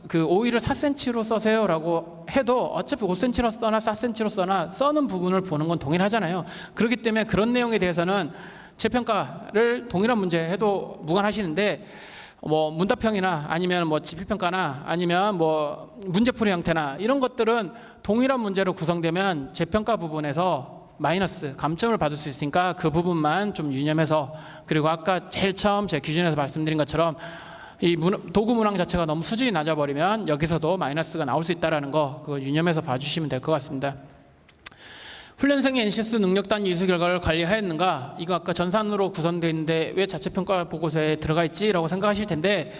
A: 그 오일을 4cm로 써세요라고 해도 어차피 5cm로 써나 4cm로 써나 써는 부분을 보는 건 동일하잖아요. 그렇기 때문에 그런 내용에 대해서는 재평가를 동일한 문제 해도 무관하시는데, 뭐 문답형이나 아니면 뭐 지필평가나 아니면 뭐 문제풀이 형태나 이런 것들은 동일한 문제로 구성되면 재평가 부분에서 마이너스 감점을 받을 수 있으니까 그 부분만 좀 유념해서, 그리고 아까 제일 처음 제 기준에서 말씀드린 것처럼 이 도구 문항 자체가 너무 수준이 낮아버리면 여기서도 마이너스가 나올 수 있다는 거, 그거 유념해서 봐주시면 될 것 같습니다. 훈련생의 NCS 능력단 이수 결과를 관리하였는가? 이거 아까 전산으로 구성되어 있는데 왜 자체평가 보고서에 들어가 있지? 라고 생각하실 텐데,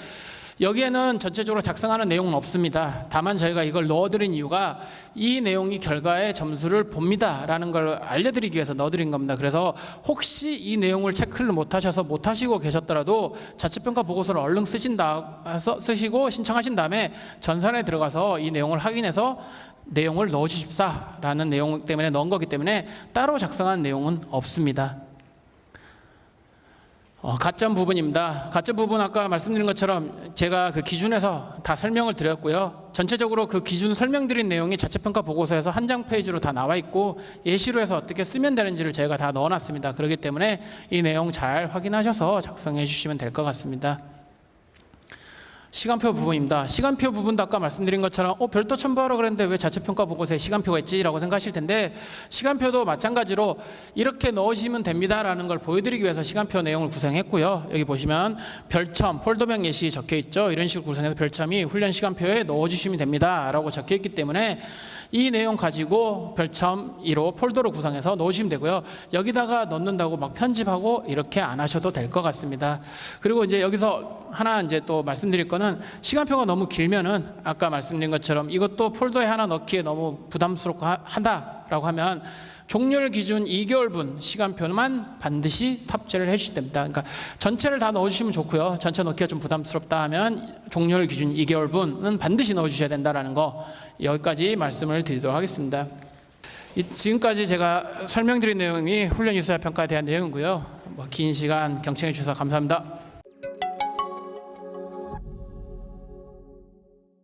A: 여기에는 전체적으로 작성하는 내용은 없습니다. 다만 저희가 이걸 넣어드린 이유가 이 내용이 결과의 점수를 봅니다 라는 걸 알려드리기 위해서 넣어드린 겁니다. 그래서 혹시 이 내용을 체크를 못하셔서 못하시고 계셨더라도 자체평가 보고서를 얼른 쓰시고 신청하신 다음에 전산에 들어가서 이 내용을 확인해서 내용을 넣어주십사라는 내용 때문에 넣은 거기 때문에 따로 작성한 내용은 없습니다. 가점 부분입니다. 가점 부분 아까 말씀드린 것처럼 제가 그 기준에서 다 설명을 드렸고요. 전체적으로 그 기준 설명드린 내용이 자체평가 보고서에서 한 장 페이지로 다 나와 있고, 예시로 해서 어떻게 쓰면 되는지를 제가 다 넣어놨습니다. 그렇기 때문에 이 내용 잘 확인하셔서 작성해 주시면 될 것 같습니다. 시간표 부분입니다. 시간표 부분도 아까 말씀드린 것처럼 별도 첨부하라고 그랬는데 왜 자체평가 보고서에 시간표가 있지? 라고 생각하실 텐데, 시간표도 마찬가지로 이렇게 넣으시면 됩니다라는 걸 보여드리기 위해서 시간표 내용을 구성했고요. 여기 보시면 별첨, 폴더명 예시 적혀 있죠. 이런 식으로 구성해서 별첨이 훈련 시간표에 넣어주시면 됩니다 라고 적혀 있기 때문에 이 내용 가지고 별첨 2로 폴더로 구성해서 넣으시면 되고요. 여기다가 넣는다고 막 편집하고 이렇게 안 하셔도 될 것 같습니다. 그리고 이제 여기서 하나 이제 또 말씀드릴 거는, 시간표가 너무 길면은 아까 말씀드린 것처럼 이것도 폴더에 하나 넣기에 너무 부담스럽고 한다라고 하면 종료일 기준 2개월분 시간표만 반드시 탑재를 해주시면 됩니다. 그러니까 전체를 다 넣어주시면 좋고요. 전체 넣기가 좀 부담스럽다 하면 종료일 기준 2개월분은 반드시 넣어주셔야 된다는 거, 여기까지 말씀을 드리도록 하겠습니다. 지금까지 제가 설명드린 내용이 훈련 이수자 평가에 대한 내용이고요. 긴 시간 경청해 주셔서 감사합니다.